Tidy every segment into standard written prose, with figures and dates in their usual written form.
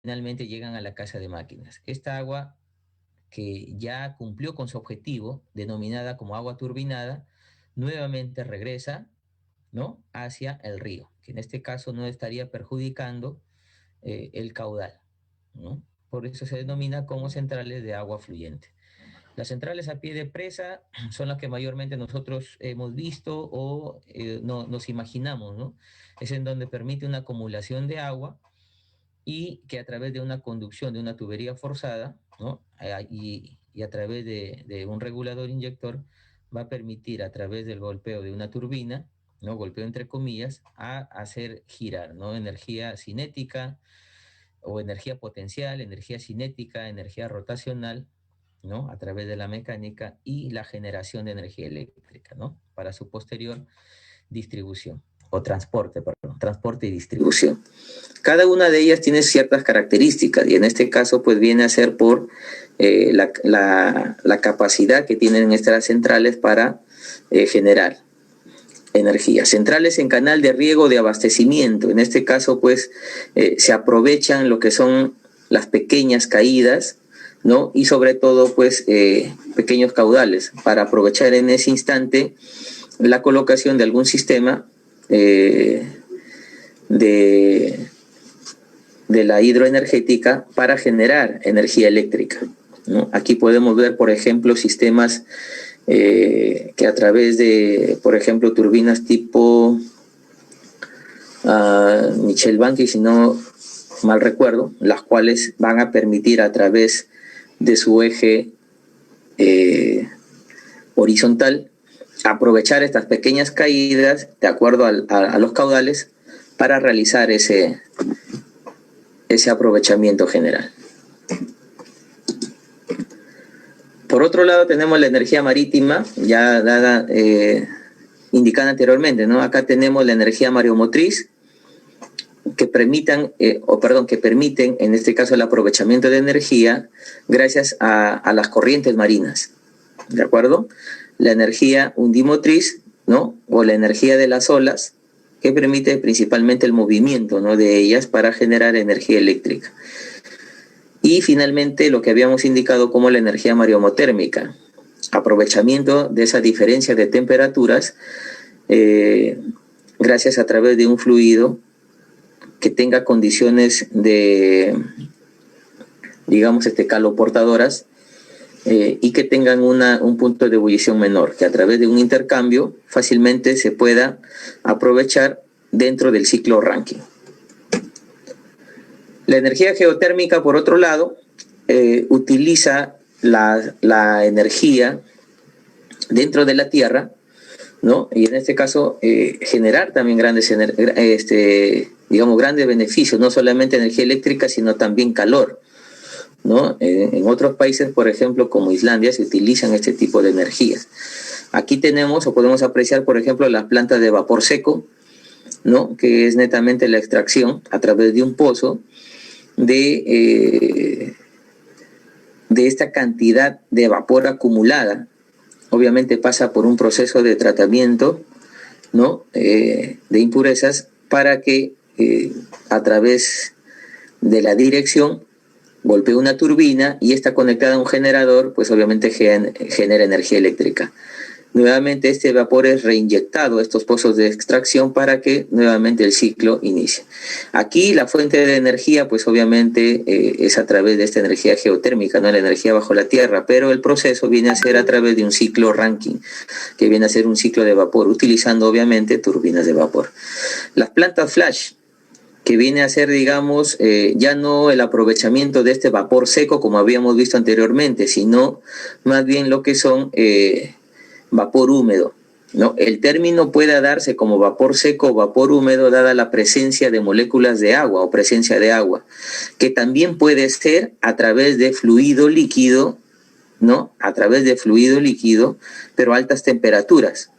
finalmente llegan a la casa de máquinas. Esta agua que ya cumplió con su objetivo, denominada como agua turbinada, nuevamente regresa, ¿no?, hacia el río, que en este caso no estaría perjudicando el caudal, ¿no? Por eso se denomina como centrales de agua fluyente. Las centrales a pie de presa son las que mayormente nosotros hemos visto o no, nos imaginamos, ¿no? Es en donde permite una acumulación de agua y que a través de una conducción de una tubería forzada, ¿no?, y a través de un regulador inyector va a permitir a través del golpeo de una turbina, ¿no?, golpeo entre comillas, a hacer girar, ¿no?, energía cinética o energía potencial, energía cinética, energía rotacional, ¿no?, a través de la mecánica y la generación de energía eléctrica, ¿no?, para su posterior distribución o transporte, perdón, transporte y distribución. Cada una de ellas tiene ciertas características y en este caso pues viene a ser por la capacidad que tienen estas centrales para generar energía. Centrales en canal de riego de abastecimiento. En este caso pues se aprovechan lo que son las pequeñas caídas, ¿no?, y sobre todo pues pequeños caudales para aprovechar en ese instante la colocación de algún sistema de la hidroenergética para generar energía eléctrica, ¿no? Aquí podemos ver, por ejemplo, sistemas que a través de, por ejemplo, turbinas tipo Michel Banqui, si no mal recuerdo, las cuales van a permitir a través de su eje horizontal aprovechar estas pequeñas caídas de acuerdo a los caudales para realizar ese aprovechamiento general. Por otro lado tenemos la energía marítima, ya dada, indicada anteriormente, ¿no? Acá tenemos la energía mareomotriz, que permiten, en este caso, el aprovechamiento de energía gracias a las corrientes marinas, ¿de acuerdo? La energía undimotriz, ¿no?, o la energía de las olas, que permite principalmente el movimiento, ¿no?, de ellas para generar energía eléctrica. Y finalmente lo que habíamos indicado como la energía mareomotérmica, aprovechamiento de esa diferencia de temperaturas gracias a través de un fluido que tenga condiciones de, digamos, caloportadoras y que tengan un punto de ebullición menor, que a través de un intercambio fácilmente se pueda aprovechar dentro del ciclo Rankine. La energía geotérmica, por otro lado, utiliza la energía dentro de la Tierra, ¿no?, y en este caso generar también grandes beneficios, no solamente energía eléctrica, sino también calor, ¿no? En otros países, por ejemplo, como Islandia, se utilizan este tipo de energías. Aquí tenemos o podemos apreciar, por ejemplo, las plantas de vapor seco, ¿no?, que es netamente la extracción a través de un pozo de esta cantidad de vapor acumulada. Obviamente pasa por un proceso de tratamiento, ¿no?, de impurezas para que a través de la dirección golpea una turbina y está conectada a un generador, pues obviamente genera energía eléctrica. Nuevamente este vapor es reinyectado a estos pozos de extracción para que nuevamente el ciclo inicie. Aquí la fuente de energía, pues obviamente es a través de esta energía geotérmica, no la energía bajo la tierra, pero el proceso viene a ser a través de un ciclo Rankine, que viene a ser un ciclo de vapor, utilizando obviamente turbinas de vapor. Las plantas flash, que viene a ser, digamos, ya no el aprovechamiento de este vapor seco como habíamos visto anteriormente, sino más bien lo que son vapor húmedo, ¿no? El término puede darse como vapor seco o vapor húmedo dada la presencia de moléculas de agua o presencia de agua, que también puede ser a través de fluido líquido, ¿no?, a través de fluido líquido, pero a altas temperaturas.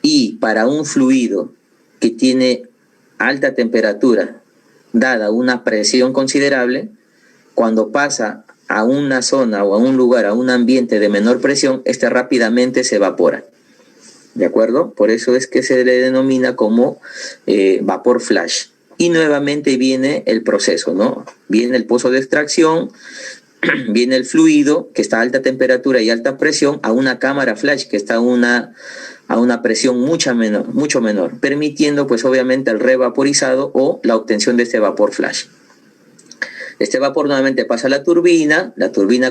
Y para un fluido que tiene alta temperatura, dada una presión considerable, cuando pasa a una zona o a un lugar, a un ambiente de menor presión, rápidamente se evapora. ¿De acuerdo? Por eso es que se le denomina como vapor flash. y nuevamente viene el proceso, ¿no? Viene el pozo de extracción, viene el fluido que está a alta temperatura y alta presión a una cámara flash que está a una presión mucho menor, permitiendo pues obviamente el revaporizado o la obtención de este vapor flash. Este vapor nuevamente pasa a la turbina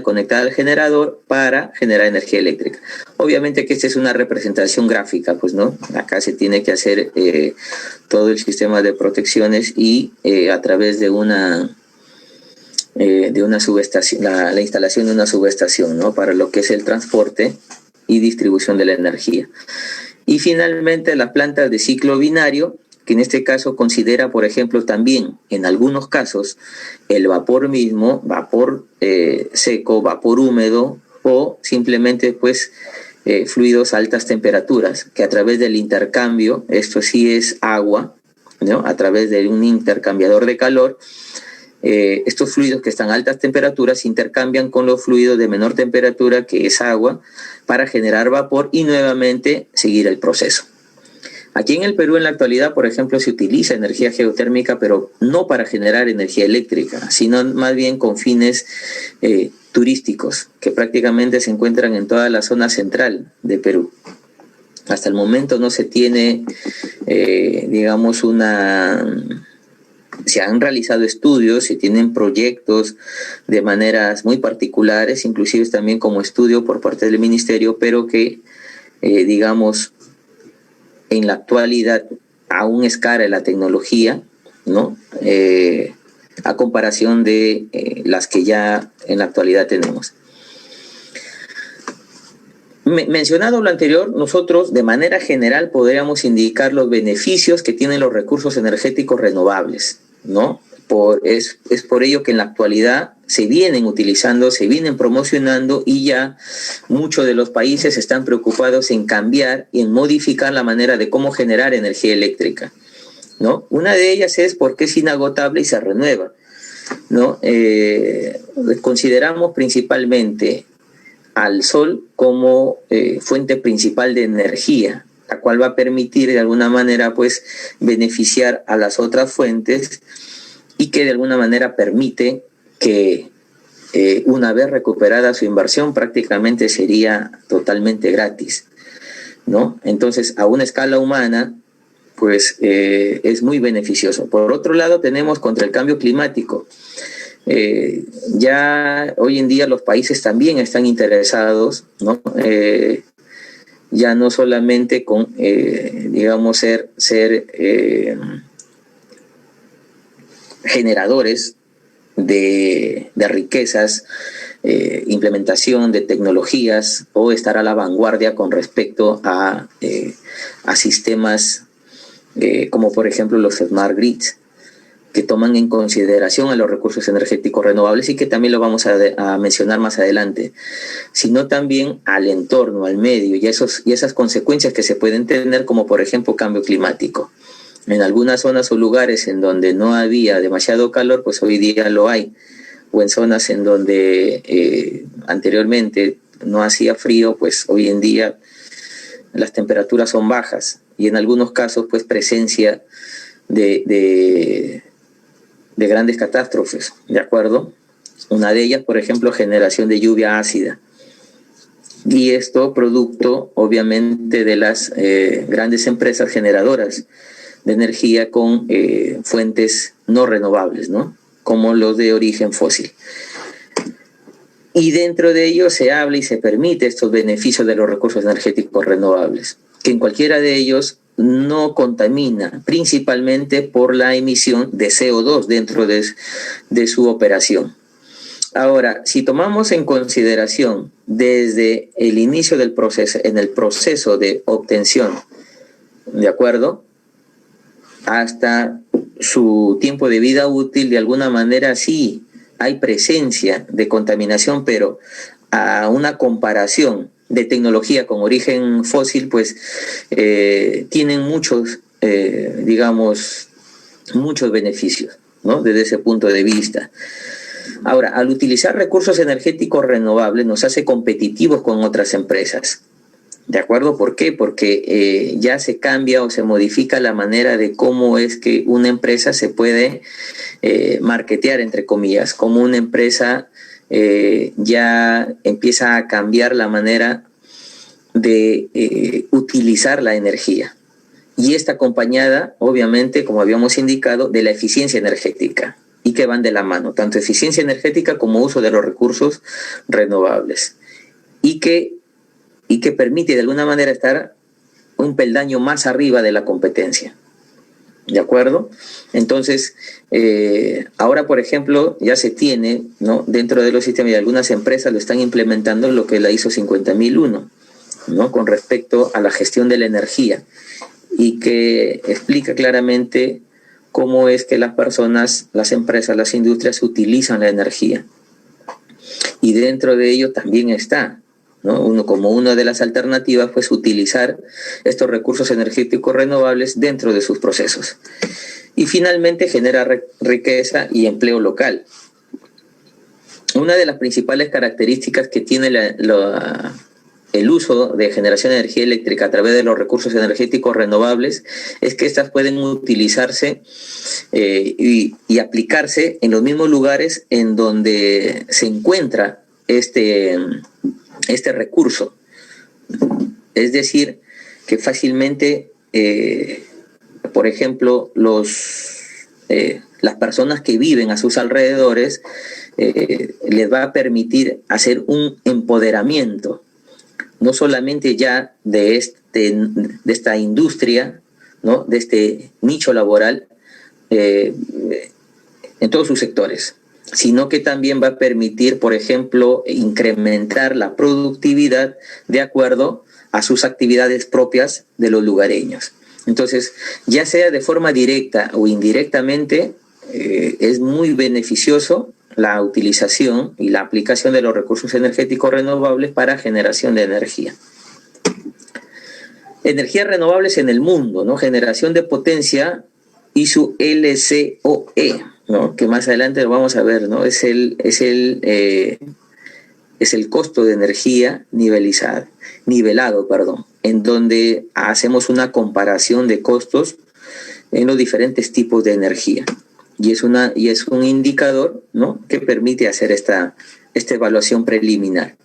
conectada al generador para generar energía eléctrica. Obviamente que esta es una representación gráfica, pues, ¿no? Acá se tiene que hacer todo el sistema de protecciones y a través de una subestación, la instalación de una subestación, ¿no? Para lo que es el transporte y distribución de la energía. Y finalmente las plantas de ciclo binario, que en este caso considera, por ejemplo, también en algunos casos el vapor mismo, vapor seco, vapor húmedo o simplemente pues fluidos a altas temperaturas, que a través del intercambio, esto sí es agua, ¿no? A través de un intercambiador de calor, estos fluidos que están a altas temperaturas intercambian con los fluidos de menor temperatura, que es agua, para generar vapor y nuevamente seguir el proceso. Aquí en el Perú en la actualidad, por ejemplo, se utiliza energía geotérmica, pero no para generar energía eléctrica, sino más bien con fines turísticos, que prácticamente se encuentran en toda la zona central de Perú. Hasta el momento no se tiene, se han realizado estudios, se tienen proyectos de maneras muy particulares, inclusive también como estudio por parte del ministerio, pero que, en la actualidad aún es cara la tecnología, ¿no? A comparación de las que ya en la actualidad tenemos. Mencionado lo anterior, nosotros de manera general podríamos indicar los beneficios que tienen los recursos energéticos renovables, ¿no? Es por ello que en la actualidad se vienen utilizando, se vienen promocionando y ya muchos de los países están preocupados en cambiar y en modificar la manera de cómo generar energía eléctrica, ¿no? Una de ellas es porque es inagotable y se renueva, ¿no? Consideramos principalmente al sol como fuente principal de energía, la cual va a permitir de alguna manera pues beneficiar a las otras fuentes y que de alguna manera permite que una vez recuperada su inversión prácticamente sería totalmente gratis, ¿no? Entonces a una escala humana pues es muy beneficioso. Por otro lado tenemos contra el cambio climático. Ya hoy en día los países también están interesados, ¿no? Ya no solamente con, ser generadores de riquezas, implementación de tecnologías o estar a la vanguardia con respecto a sistemas como por ejemplo los smart grids, que toman en consideración a los recursos energéticos renovables y que también lo vamos a mencionar más adelante, sino también al entorno, al medio y esas consecuencias que se pueden tener, como por ejemplo cambio climático. En algunas zonas o lugares en donde no había demasiado calor, pues hoy día lo hay, o en zonas en donde anteriormente no hacía frío, pues hoy en día las temperaturas son bajas y en algunos casos pues presencia de grandes catástrofes, ¿de acuerdo? Una de ellas, por ejemplo, generación de lluvia ácida. Y esto producto, obviamente, de las grandes empresas generadoras de energía con fuentes no renovables, ¿no? Como los de origen fósil. Y dentro de ello se habla y se permite estos beneficios de los recursos energéticos renovables, que en cualquiera de ellos no contamina, principalmente por la emisión de CO2 dentro de su operación. Ahora, si tomamos en consideración desde el inicio del proceso, en el proceso de obtención, ¿de acuerdo?, hasta su tiempo de vida útil, de alguna manera sí hay presencia de contaminación, pero a una comparación de tecnología con origen fósil, pues tienen muchos beneficios, ¿no? Desde ese punto de vista. Ahora, al utilizar recursos energéticos renovables nos hace competitivos con otras empresas, ¿De acuerdo? ¿Por qué? Porque ya se cambia o se modifica la manera de cómo es que una empresa se puede marketear, entre comillas, como una empresa ya empieza a cambiar la manera de utilizar la energía. Y está acompañada, obviamente, como habíamos indicado, de la eficiencia energética, y que van de la mano, tanto eficiencia energética como uso de los recursos renovables, y que permite de alguna manera estar un peldaño más arriba de la competencia. ¿De acuerdo? Entonces, ahora, por ejemplo, ya se tiene, ¿no?, dentro de los sistemas, y algunas empresas lo están implementando, lo que es la ISO 50001, ¿no?, con respecto a la gestión de la energía, y que explica claramente cómo es que las personas, las empresas, las industrias utilizan la energía. Y dentro de ello también está, ¿no?, como una de las alternativas, pues utilizar estos recursos energéticos renovables dentro de sus procesos. Y finalmente genera riqueza y empleo local. Una de las principales características que tiene el uso de generación de energía eléctrica a través de los recursos energéticos renovables es que estas pueden utilizarse y aplicarse en los mismos lugares en donde se encuentra este recurso. Es decir, que fácilmente, por ejemplo, las personas que viven a sus alrededores les va a permitir hacer un empoderamiento, no solamente ya de esta industria, ¿no?, de este nicho laboral en todos sus sectores, sino que también va a permitir, por ejemplo, incrementar la productividad de acuerdo a sus actividades propias de los lugareños. Entonces, ya sea de forma directa o indirectamente, es muy beneficioso la utilización y la aplicación de los recursos energéticos renovables para generación de energía. Energías renovables en el mundo, ¿no? Generación de potencia y su LCOE, ¿no?, que más adelante lo vamos a ver, ¿no? Es el costo de energía nivelado, en donde hacemos una comparación de costos en los diferentes tipos de energía. Y es un indicador, ¿no?, que permite hacer esta evaluación preliminar.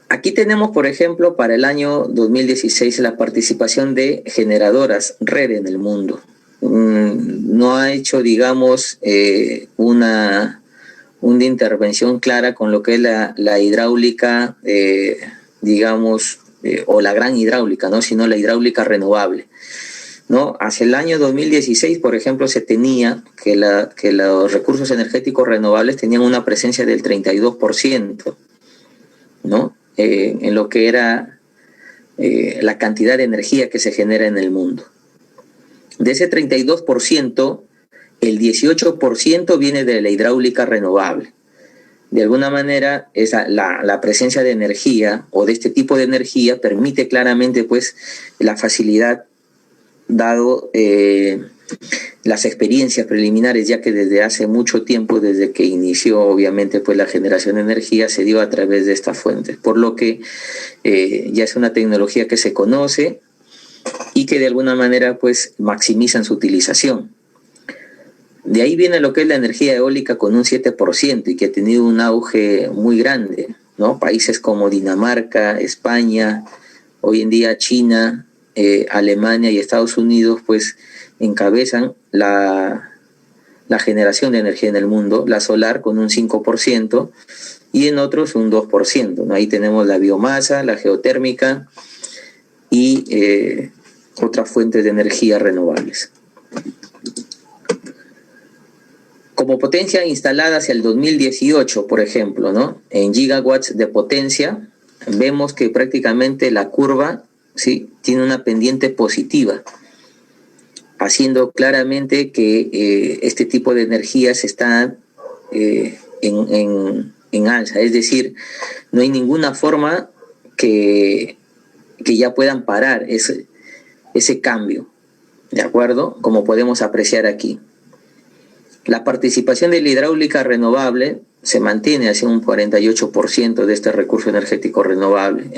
Aquí tenemos, por ejemplo, para el año 2016 la participación de generadoras red en el mundo. No ha hecho, digamos, una intervención clara con lo que es la hidráulica, digamos, o la gran hidráulica, ¿no?, sino la hidráulica renovable, ¿no? Hacia el año 2016, por ejemplo, se tenía que los recursos energéticos renovables tenían una presencia del 32%, ¿no?, en lo que era la cantidad de energía que se genera en el mundo. De ese 32%, el 18% viene de la hidráulica renovable. De alguna manera, la presencia de energía o de este tipo de energía permite claramente, pues, la facilidad, dado las experiencias preliminares, ya que desde hace mucho tiempo, desde que inició obviamente pues la generación de energía, se dio a través de estas fuentes, por lo que ya es una tecnología que se conoce y que de alguna manera pues maximizan su utilización. De ahí viene lo que es la energía eólica con un 7% y que ha tenido un auge muy grande, ¿no? Países como Dinamarca, España, hoy en día China, Alemania y Estados Unidos pues encabezan la generación de energía en el mundo, la solar con un 5% y en otros un 2%, ¿no? Ahí tenemos la biomasa, la geotérmica y otras fuentes de energía renovables. Como potencia instalada hacia el 2018, por ejemplo, ¿no?, en gigawatts de potencia, vemos que prácticamente la curva, ¿sí?, tiene una pendiente positiva, haciendo claramente que este tipo de energías están en alza. Es decir, no hay ninguna forma que ya puedan parar ese cambio, ¿de acuerdo? Como podemos apreciar aquí. La participación de la hidráulica renovable se mantiene hacia un 48% de este recurso energético renovable,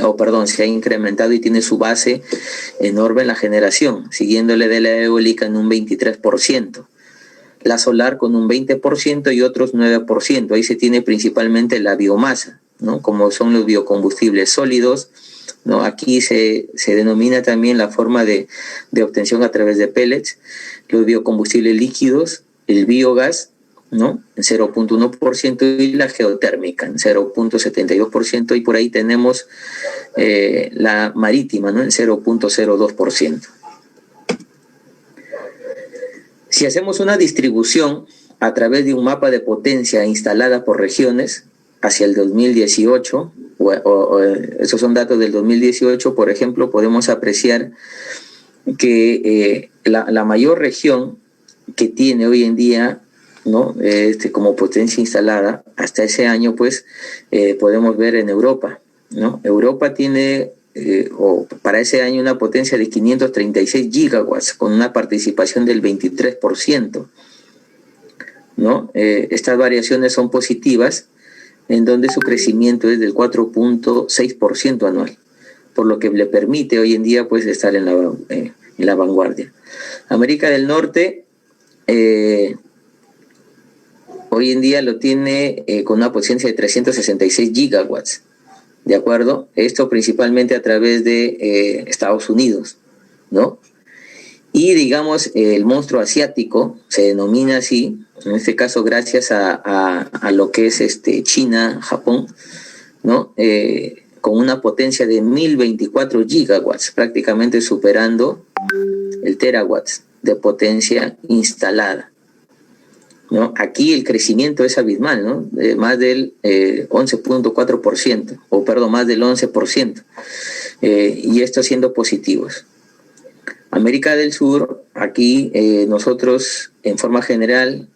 se ha incrementado y tiene su base enorme en la generación, siguiéndole de la eólica en un 23%, la solar con un 20% y otros 9%. Ahí se tiene principalmente la biomasa, ¿no? Como son los biocombustibles sólidos, ¿no? Aquí se denomina también la forma de obtención a través de pellets, los biocombustibles líquidos, el biogás, ¿no? En 0.1% y la geotérmica en 0.72%, y por ahí tenemos la marítima, ¿no? En 0.02%. Si hacemos una distribución a través de un mapa de potencia instalada por regiones hacia el 2018, esos son datos del 2018, por ejemplo, podemos apreciar que la mayor región que tiene hoy en día, ¿no? Como potencia instalada hasta ese año, pues podemos ver en Europa, ¿no? Europa tiene para ese año una potencia de 536 gigawatts con una participación del 23%, ¿no? Estas variaciones son positivas, en donde su crecimiento es del 4.6% anual, por lo que le permite hoy en día pues estar en la vanguardia. América del Norte hoy en día lo tiene con una potencia de 366 gigawatts, ¿de acuerdo? Esto principalmente a través de Estados Unidos, ¿no? Y digamos, el monstruo asiático se denomina así, en este caso gracias a lo que es China, Japón, ¿no? Con una potencia de 1024 gigawatts, prácticamente superando el terawatts de potencia instalada, ¿no? Aquí el crecimiento es abismal, ¿no? Más del 11.4%, más del 11%, y esto siendo positivos. América del Sur, aquí nosotros en forma general,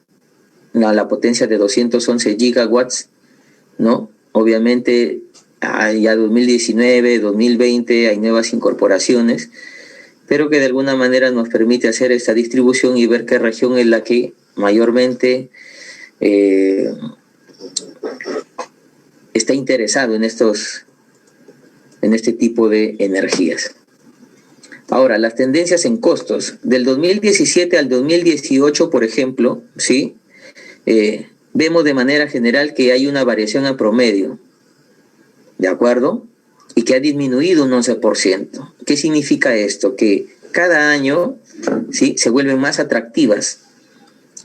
la potencia de 211 gigawatts, ¿no? Obviamente ya 2019, 2020 hay nuevas incorporaciones, pero que de alguna manera nos permite hacer esta distribución y ver qué región es la que mayormente está interesado en este tipo de energías. Ahora, las tendencias en costos. Del 2017 al 2018, por ejemplo, ¿sí? Vemos de manera general que hay una variación a promedio, ¿de acuerdo? Y que ha disminuido un 11%. ¿Qué significa esto? Que cada año, ¿sí?, se vuelven más atractivas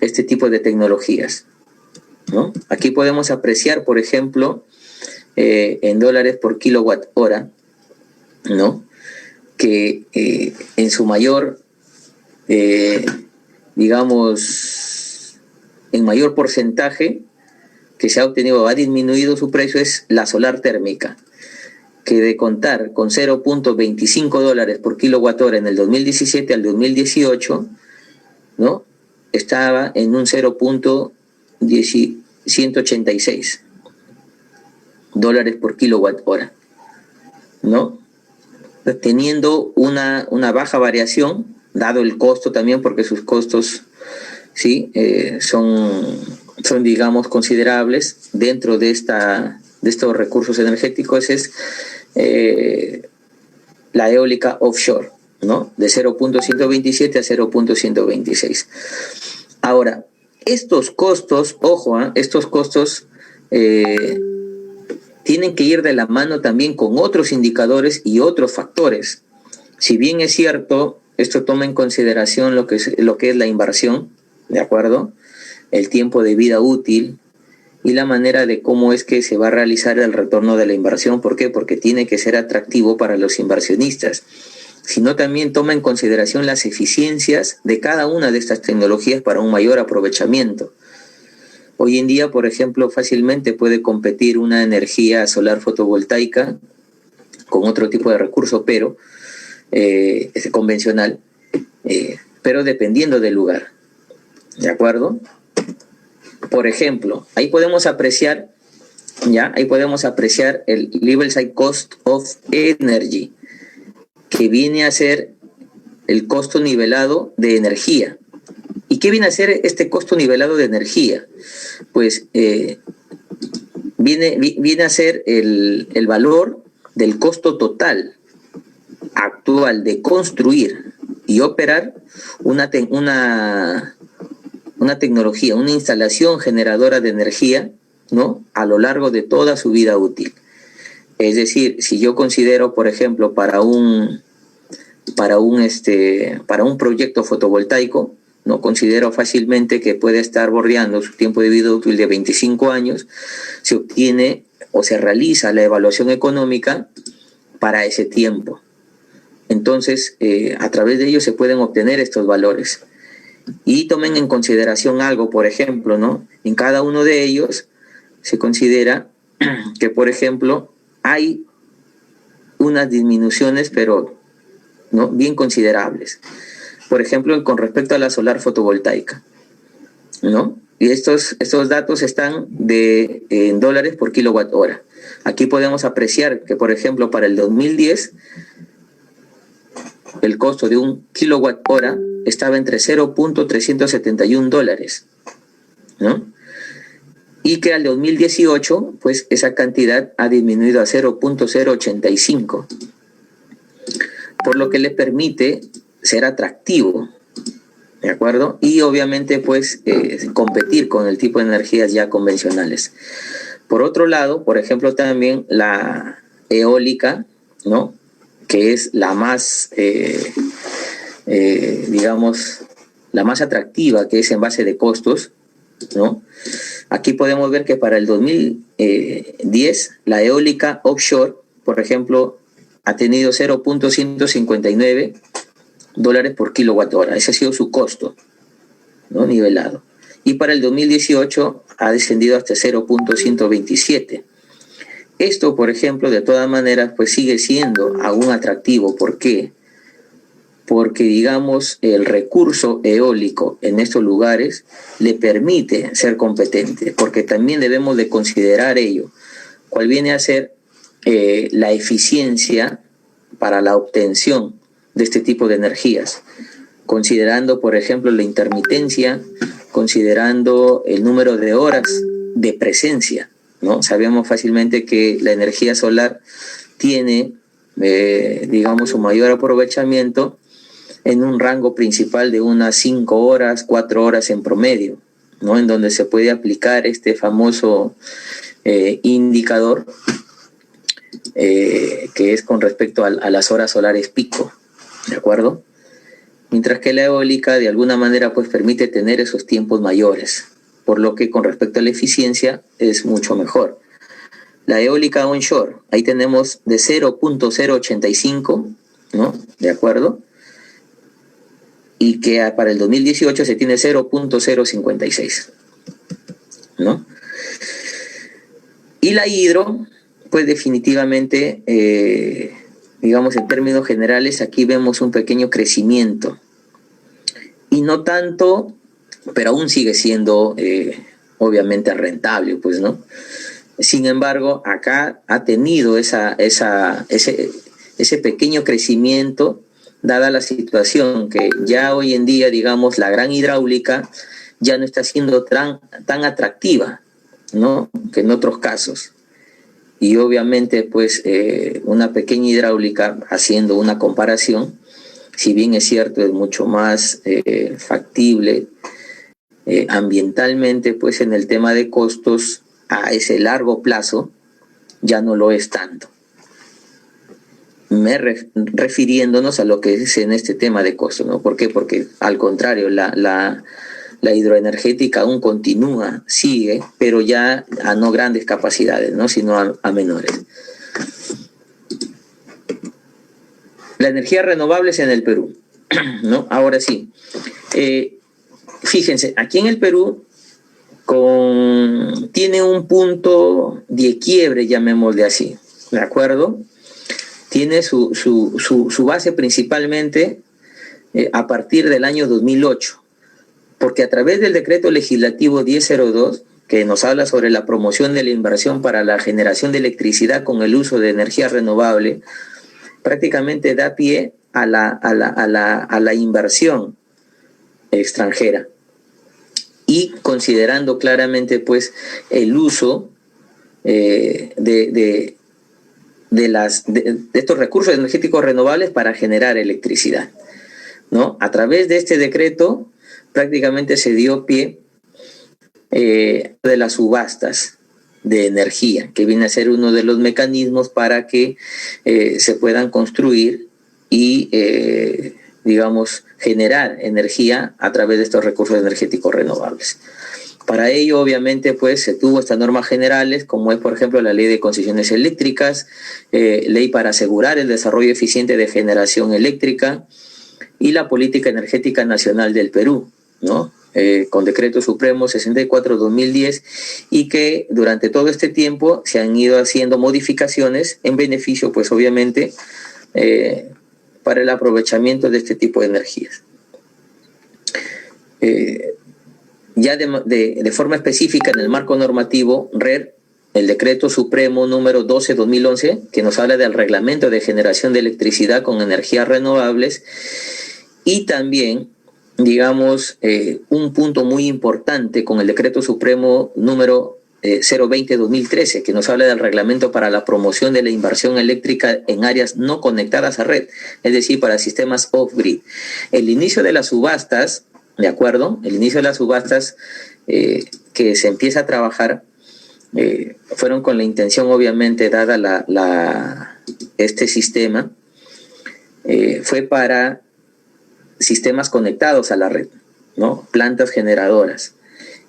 este tipo de tecnologías, ¿no? Aquí podemos apreciar, por ejemplo, en dólares por kilowatt hora, ¿no?, que en su mayor, digamos, en mayor porcentaje que se ha obtenido, ha disminuido su precio, es la solar térmica, que de contar con 0.25 dólares por kilowatt hora en el 2017 al 2018, ¿no?, estaba en un 0.186 dólares por kilowatt hora, ¿no?, teniendo una baja variación, dado el costo también, porque sus costos, ¿sí?, son, digamos, considerables dentro de estos recursos energéticos. Es la eólica offshore, ¿no?, de 0.127 a 0.126. Ahora, estos costos, ojo, estos costos tienen que ir de la mano también con otros indicadores y otros factores. Si bien es cierto, esto toma en consideración lo que es la inversión, ¿de acuerdo?, el tiempo de vida útil y la manera de cómo es que se va a realizar el retorno de la inversión. ¿Por qué? Porque tiene que ser atractivo para los inversionistas, sino también toma en consideración las eficiencias de cada una de estas tecnologías para un mayor aprovechamiento. Hoy en día, por ejemplo, fácilmente puede competir una energía solar fotovoltaica con otro tipo de recurso, pero convencional, pero dependiendo del lugar, ¿de acuerdo? Por ejemplo, ahí podemos apreciar el Level Side Cost of Energy, que viene a ser el costo nivelado de energía. ¿Y qué viene a ser este costo nivelado de energía? Pues viene a ser el valor del costo total actual de construir y operar una tecnología, una instalación generadora de energía, ¿no?, a lo largo de toda su vida útil. Es decir, si yo considero, por ejemplo, para un proyecto fotovoltaico, no considero fácilmente que puede estar bordeando su tiempo de vida útil de 25 años, se obtiene o se realiza la evaluación económica para ese tiempo. Entonces, a través de ello se pueden obtener estos valores. Y tomen en consideración algo, por ejemplo, ¿no? En cada uno de ellos se considera que, por ejemplo, hay unas disminuciones, pero ¿no?, bien considerables. Por ejemplo, con respecto a la solar fotovoltaica, ¿no? Y estos datos están en dólares por kilowatt hora. Aquí podemos apreciar que, por ejemplo, para el 2010, el costo de un kilowatt hora estaba entre 0.371 dólares, ¿no? Y que al 2018, pues esa cantidad ha disminuido a 0.085, por lo que le permite ser atractivo, ¿de acuerdo? Y obviamente, pues, competir con el tipo de energías ya convencionales. Por otro lado, por ejemplo, también la eólica, ¿no?, que es la más, digamos, la más atractiva, que es en base de costos, ¿no? Aquí podemos ver que para el 2010, la eólica offshore, por ejemplo, ha tenido 0.159 dólares por kilowatt hora. Ese ha sido su costo, ¿no?, nivelado. Y para el 2018 ha descendido hasta 0.127. Esto, por ejemplo, de todas maneras, pues sigue siendo aún atractivo. ¿Por qué? Porque, digamos, el recurso eólico en estos lugares le permite ser competente, porque también debemos de considerar ello, cuál viene a ser la eficiencia para la obtención de este tipo de energías, considerando, por ejemplo, la intermitencia, considerando el número de horas de presencia, ¿no? Sabemos fácilmente que la energía solar tiene, digamos, un mayor aprovechamiento en un rango principal de unas 5 horas, 4 horas en promedio, ¿no?, en donde se puede aplicar este famoso indicador que es con respecto a las horas solares pico, ¿de acuerdo? Mientras que la eólica de alguna manera pues permite tener esos tiempos mayores, por lo que con respecto a la eficiencia es mucho mejor. La eólica onshore, ahí tenemos de 0.085, ¿no?, ¿de acuerdo? Y que para el 2018 se tiene 0.056, ¿no? Y la hidro, pues definitivamente, digamos, en términos generales, aquí vemos un pequeño crecimiento. Y no tanto, pero aún sigue siendo, obviamente, rentable, pues, ¿no? Sin embargo, acá ha tenido ese pequeño crecimiento, dada la situación que ya hoy en día, digamos, la gran hidráulica ya no está siendo tan atractiva, ¿no?, que en otros casos. Y obviamente, pues, una pequeña hidráulica, haciendo una comparación, si bien es cierto, es mucho más factible ambientalmente, pues en el tema de costos a ese largo plazo ya no lo es tanto. Refiriéndonos a lo que es en este tema de costos, ¿no? ¿Por qué? Porque al contrario, la hidroenergética aún continúa, sigue, pero ya a no grandes capacidades, ¿no?, sino a menores. La energía renovables en el Perú, ¿no? Ahora sí, fíjense, aquí en el Perú tiene un punto de quiebre, llamémosle así, ¿de acuerdo? Tiene su base principalmente a partir del año 2008, porque a través del decreto legislativo 1002, que nos habla sobre la promoción de la inversión para la generación de electricidad con el uso de energía renovable, prácticamente da pie a la inversión extranjera. Y considerando claramente, pues, el uso de estos recursos energéticos renovables para generar electricidad, ¿no? A través de este decreto prácticamente se dio pie de las subastas de energía, que viene a ser uno de los mecanismos para que se puedan construir y, digamos, generar energía a través de estos recursos energéticos renovables. Para ello, obviamente, pues se tuvo estas normas generales, como es, por ejemplo, la Ley de Concesiones Eléctricas, Ley para asegurar el desarrollo eficiente de generación eléctrica y la Política Energética Nacional del Perú, ¿no? Con Decreto Supremo 64/2010, y que durante todo este tiempo se han ido haciendo modificaciones en beneficio, pues obviamente, para el aprovechamiento de este tipo de energías. Ya de forma específica en el marco normativo, RER, el Decreto Supremo número 12/2011, que nos habla del reglamento de generación de electricidad con energías renovables, y también, digamos, un punto muy importante con el Decreto Supremo número 020/2013, que nos habla del reglamento para la promoción de la inversión eléctrica en áreas no conectadas a red, es decir, para sistemas off-grid. El inicio de las subastas, ¿de acuerdo? El inicio de las subastas que se empieza a trabajar fueron con la intención, obviamente, dada este sistema, fue para sistemas conectados a la red, ¿no? Plantas generadoras.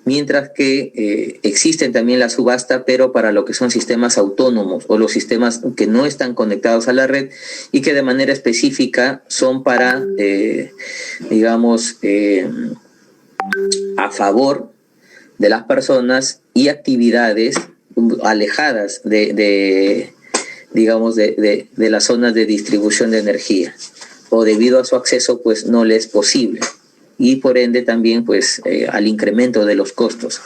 Mientras que existen también la subasta, pero para lo que son sistemas autónomos o los sistemas que no están conectados a la red y que de manera específica son para, digamos, a favor de las personas y actividades alejadas digamos, de las zonas de distribución de energía, o debido a su acceso, pues no le es posible, y por ende también, pues, al incremento de los costos.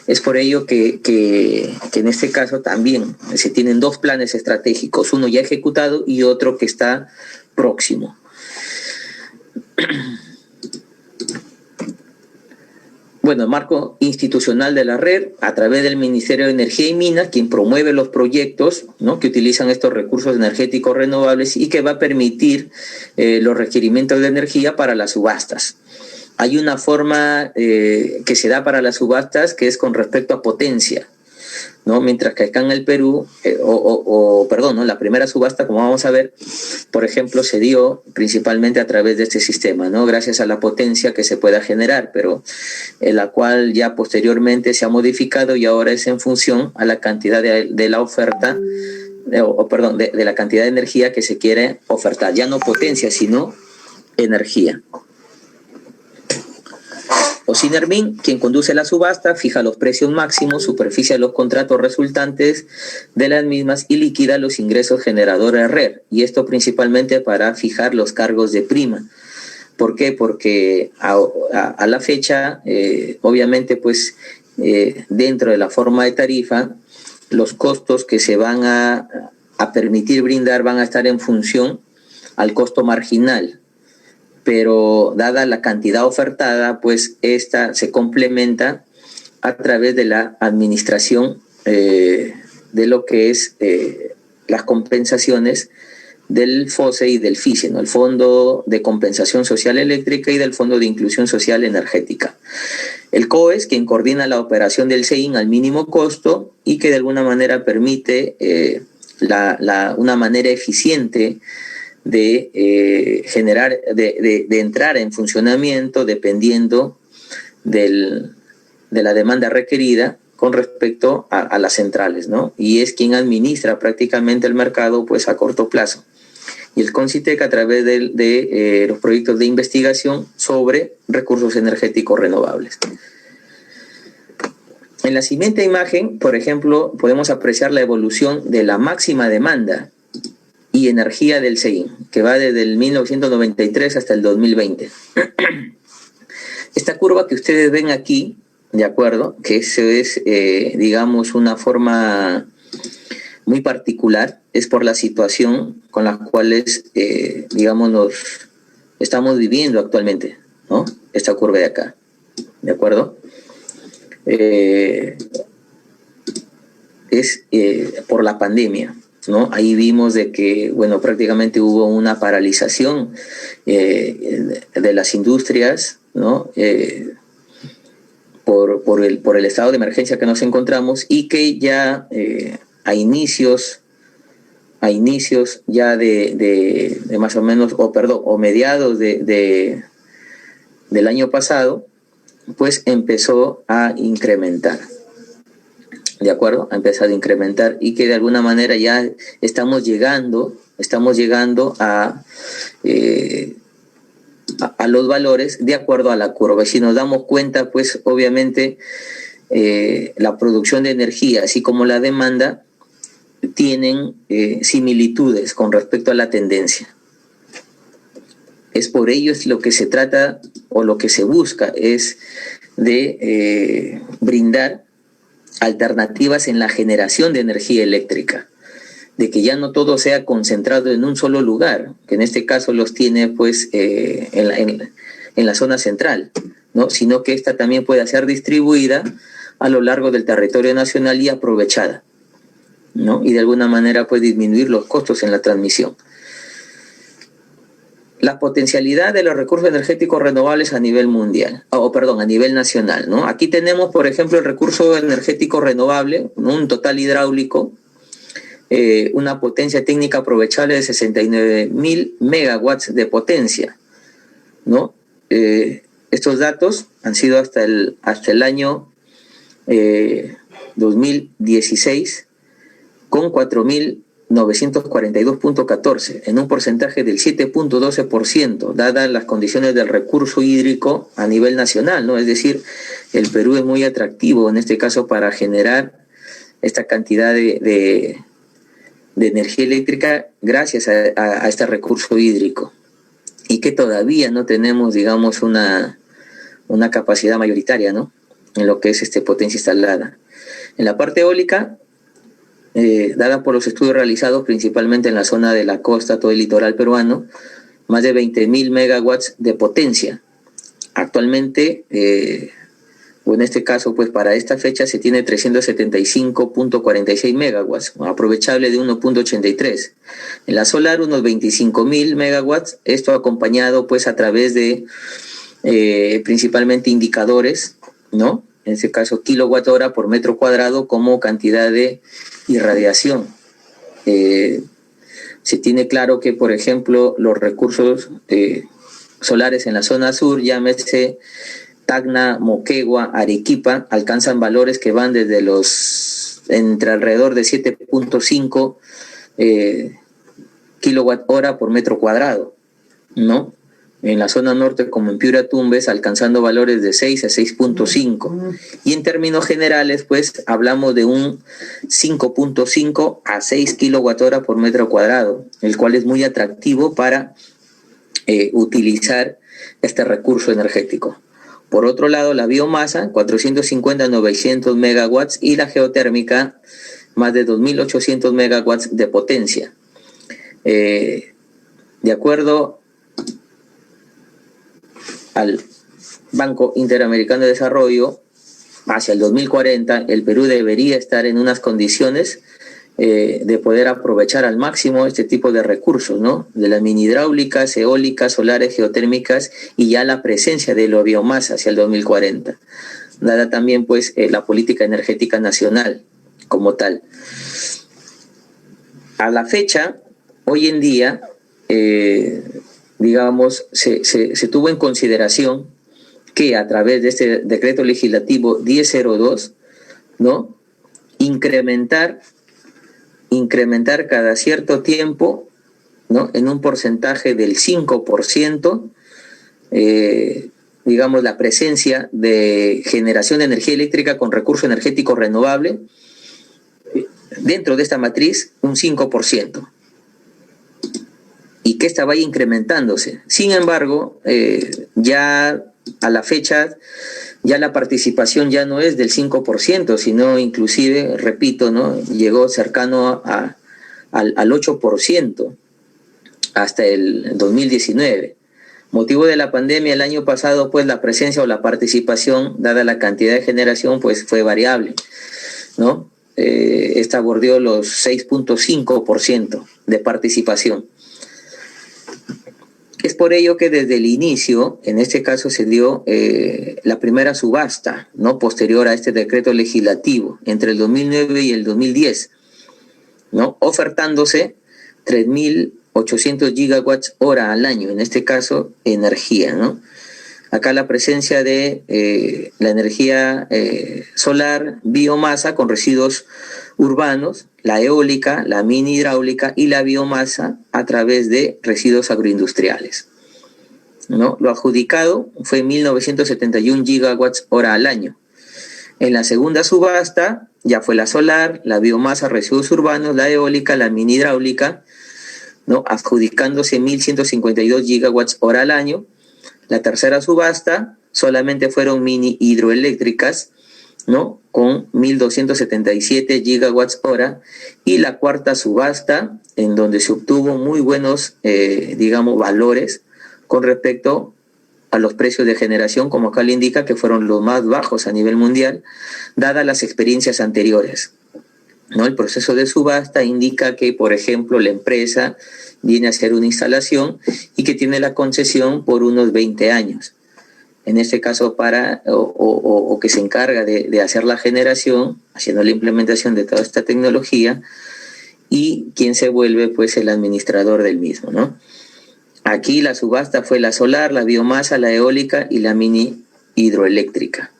Es por ello que en este caso también se tienen dos planes estratégicos, uno ya ejecutado y otro que está próximo. Bueno, el marco institucional de la red, a través del Ministerio de Energía y Minas, quien promueve los proyectos, ¿no?, que utilizan estos recursos energéticos renovables y que va a permitir los requerimientos de energía para las subastas. Hay una forma que se da para las subastas que es con respecto a potencia, ¿no? Mientras que acá en el Perú, ¿no? La primera subasta, como vamos a ver, por ejemplo, se dio principalmente a través de este sistema, ¿no? Gracias a la potencia que se pueda generar, pero en la cual ya posteriormente se ha modificado y ahora es en función a la cantidad de la oferta, de la cantidad de energía que se quiere ofertar. Ya no potencia, sino energía. Osinermin, quien conduce la subasta, fija los precios máximos, supervisa los contratos resultantes de las mismas y liquida los ingresos generadores RER. Y esto principalmente para fijar los cargos de prima. ¿Por qué? Porque a la fecha, obviamente, pues, dentro de la forma de tarifa, los costos que se van a permitir brindar van a estar en función al costo marginal. Pero dada la cantidad ofertada, pues esta se complementa a través de la administración de lo que es las compensaciones del FOSE y del FISE, ¿no? El Fondo de Compensación Social Eléctrica y del Fondo de Inclusión Social Energética. El COES, quien coordina la operación del CEIN al mínimo costo y que de alguna manera permite una manera eficiente de generar, de entrar en funcionamiento dependiendo de la demanda requerida con respecto a las centrales, ¿no? Y es quien administra prácticamente el mercado, pues, a corto plazo. Y el CONCITEC a través de los proyectos de investigación sobre recursos energéticos renovables. En la siguiente imagen, por ejemplo, podemos apreciar la evolución de la máxima demanda y energía del CEIN, que va desde el 1993 hasta el 2020. Esta curva que ustedes ven aquí, ¿de acuerdo? Que eso es, digamos, una forma muy particular, es por la situación con la cual, digamos, nos estamos viviendo actualmente, ¿no? Esta curva de acá, ¿de acuerdo? es por la pandemia, ¿no? Ahí vimos de que, bueno, prácticamente hubo una paralización de las industrias, ¿no? Por el estado de emergencia que nos encontramos, y que ya a inicios ya de más o menos, o mediados del año pasado, pues empezó a incrementar. ¿De acuerdo? Ha empezado a incrementar, y que de alguna manera ya estamos llegando a los valores de acuerdo a la curva. Y si nos damos cuenta, pues obviamente la producción de energía, así como la demanda, tienen similitudes con respecto a la tendencia. Es por ello es lo que se trata, o lo que se busca, es de brindar alternativas en la generación de energía eléctrica, de que ya no todo sea concentrado en un solo lugar, que en este caso los tiene pues en la zona central, ¿no? Sino que esta también pueda ser distribuida a lo largo del territorio nacional y aprovechada, ¿no? Y de alguna manera pues disminuir los costos en la transmisión. La potencialidad de los recursos energéticos renovables a nivel mundial, a nivel nacional, ¿no? Aquí tenemos, por ejemplo, el recurso energético renovable, ¿no? Un total hidráulico, una potencia técnica aprovechable de 69.000 megawatts de potencia, ¿no? Estos datos han sido hasta el año 2016, con 4.942.14, en un porcentaje del 7.12%, dadas las condiciones del recurso hídrico a nivel nacional, ¿no? Es decir, el Perú es muy atractivo en este caso para generar esta cantidad de energía eléctrica gracias a este recurso hídrico, y que todavía no tenemos, digamos, una capacidad mayoritaria, ¿no? En lo que es potencia instalada. En la parte eólica, dada por los estudios realizados principalmente en la zona de la costa, todo el litoral peruano, más de 20.000 megawatts de potencia. Actualmente, o en este caso, pues para esta fecha se tiene 375.46 megawatts, aprovechable de 1.83. En la solar, unos 25.000 megawatts, esto acompañado pues a través de principalmente indicadores, ¿no? En este caso, kilowatt hora por metro cuadrado como cantidad de irradiación. Se tiene claro que, por ejemplo, los recursos solares en la zona sur, llámese Tacna, Moquegua, Arequipa, alcanzan valores que van desde entre alrededor de 7.5 kilowatt hora por metro cuadrado, ¿no? En la zona norte, como en Piura, Tumbes, alcanzando valores de 6 a 6.5. Y en términos generales, pues, hablamos de un 5.5 a 6 kilowatt hora por metro cuadrado, el cual es muy atractivo para utilizar este recurso energético. Por otro lado, la biomasa, 450 a 900 megawatts, y la geotérmica, más de 2.800 megawatts de potencia. De acuerdo al Banco Interamericano de Desarrollo, hacia el 2040 el Perú debería estar en unas condiciones de poder aprovechar al máximo este tipo de recursos, ¿no? De las mini hidráulicas, eólicas, solares, geotérmicas, y ya la presencia de la biomasa hacia el 2040, dada también pues la política energética nacional como tal. A la fecha, hoy en día, digamos, se tuvo en consideración que a través de este decreto legislativo 1002, ¿no? Incrementar cada cierto tiempo, ¿no? En un porcentaje del 5%, digamos, la presencia de generación de energía eléctrica con recurso energético renovable dentro de esta matriz, un 5%. Y que esta vaya incrementándose. Sin embargo, ya a la fecha, ya la participación ya no es del 5%, sino inclusive, repito, ¿no? Llegó cercano al 8% hasta el 2019. Motivo de la pandemia el año pasado, pues la presencia o la participación, dada la cantidad de generación, pues fue variable, ¿no? esta bordeó los 6.5% de participación. Es por ello que desde el inicio, en este caso se dio la primera subasta, ¿no?, posterior a este decreto legislativo, entre el 2009 y el 2010, ¿no?, ofertándose 3.800 gigawatts hora al año, en este caso energía, ¿no? Acá la presencia de la energía solar, biomasa con residuos urbanos, la eólica, la mini hidráulica y la biomasa a través de residuos agroindustriales, ¿no? Lo adjudicado fue 1.971 gigawatts hora al año. En la segunda subasta ya fue la solar, la biomasa, residuos urbanos, la eólica, la mini hidráulica, ¿no?, adjudicándose 1.152 gigawatts hora al año. La tercera subasta solamente fueron mini hidroeléctricas, ¿no?, con 1.277 gigawatts hora, y la cuarta subasta, en donde se obtuvo muy buenos, valores con respecto a los precios de generación, como acá le indica, que fueron los más bajos a nivel mundial, dadas las experiencias anteriores, ¿no? El proceso de subasta indica que, por ejemplo, la empresa viene a hacer una instalación y que tiene la concesión por unos 20 años. En este caso, o que se encarga de hacer la generación, haciendo la implementación de toda esta tecnología, y quien se vuelve pues el administrador del mismo, ¿no? Aquí la subasta fue la solar, la biomasa, la eólica y la mini hidroeléctrica.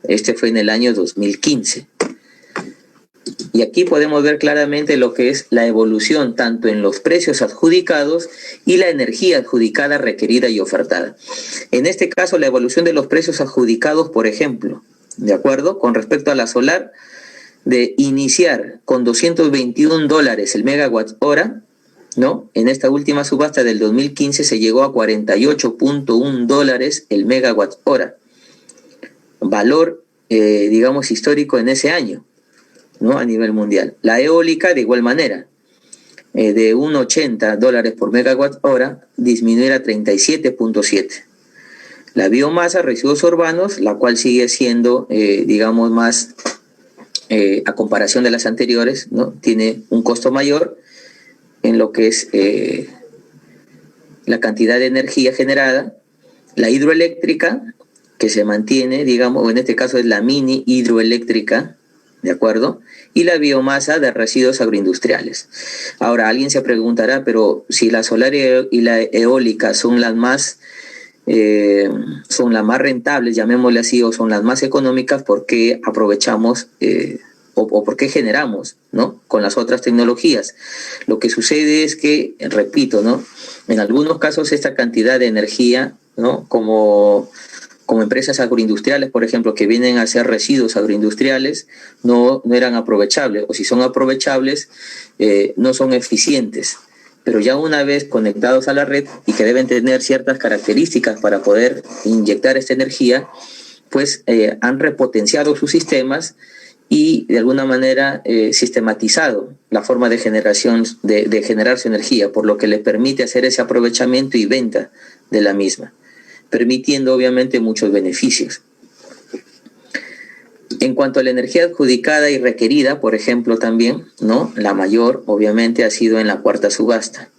Este fue en el año 2015. Y aquí podemos ver claramente lo que es la evolución tanto en los precios adjudicados y la energía adjudicada, requerida y ofertada. En este caso, la evolución de los precios adjudicados, por ejemplo, ¿de acuerdo? Con respecto a la solar, de iniciar con $221 el megawatt hora, ¿no? En esta última subasta del 2015 se llegó a $48.1 el megawatt hora. Valor, histórico en ese año, ¿no?, a nivel mundial. La eólica de igual manera, de $1.80 por megawatt hora, disminuir a 37.7. La biomasa, residuos urbanos, la cual sigue siendo, más, a comparación de las anteriores, ¿no?, tiene un costo mayor en lo que es la cantidad de energía generada. La hidroeléctrica, que se mantiene, en este caso es la mini hidroeléctrica, ¿de acuerdo? Y la biomasa de residuos agroindustriales. Ahora, alguien se preguntará, pero si la solar y la eólica son las más rentables, llamémosle así, o son las más económicas, ¿por qué aprovechamos o por qué generamos, ¿no?, con las otras tecnologías? Lo que sucede es que, repito, ¿no?, en algunos casos esta cantidad de energía, ¿no?, como empresas agroindustriales, por ejemplo, que vienen a hacer residuos agroindustriales, no eran aprovechables, o si son aprovechables, no son eficientes. Pero ya una vez conectados a la red, y que deben tener ciertas características para poder inyectar esta energía, pues han repotenciado sus sistemas y de alguna manera sistematizado la forma de generación, de generar su energía, por lo que le permite hacer ese aprovechamiento y venta de la misma, permitiendo obviamente muchos beneficios. En cuanto a la energía adjudicada y requerida, por ejemplo, también, ¿no?, la mayor obviamente ha sido en la cuarta subasta,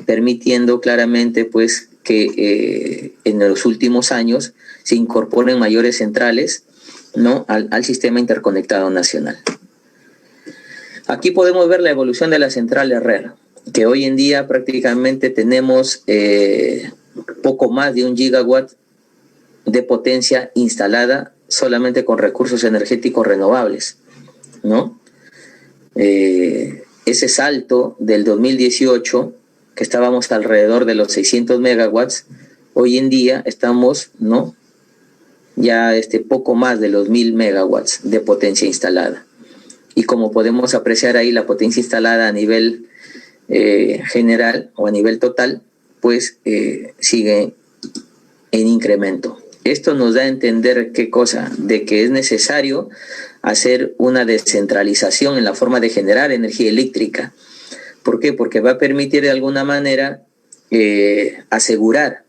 permitiendo claramente pues que en los últimos años se incorporen mayores centrales, ¿no?, al sistema interconectado nacional. Aquí podemos ver la evolución de la central RER, que hoy en día prácticamente tenemos poco más de 1 gigawatt de potencia instalada solamente con recursos energéticos renovables, ¿no? Ese salto del 2018, que estábamos alrededor de los 600 megawatts, hoy en día estamos, ¿no?, ya poco más de los 1.000 megawatts de potencia instalada. Y como podemos apreciar ahí, la potencia instalada a nivel general o a nivel total, pues sigue en incremento. Esto nos da a entender qué cosa, de que es necesario hacer una descentralización en la forma de generar energía eléctrica. ¿Por qué? Porque va a permitir de alguna manera asegurar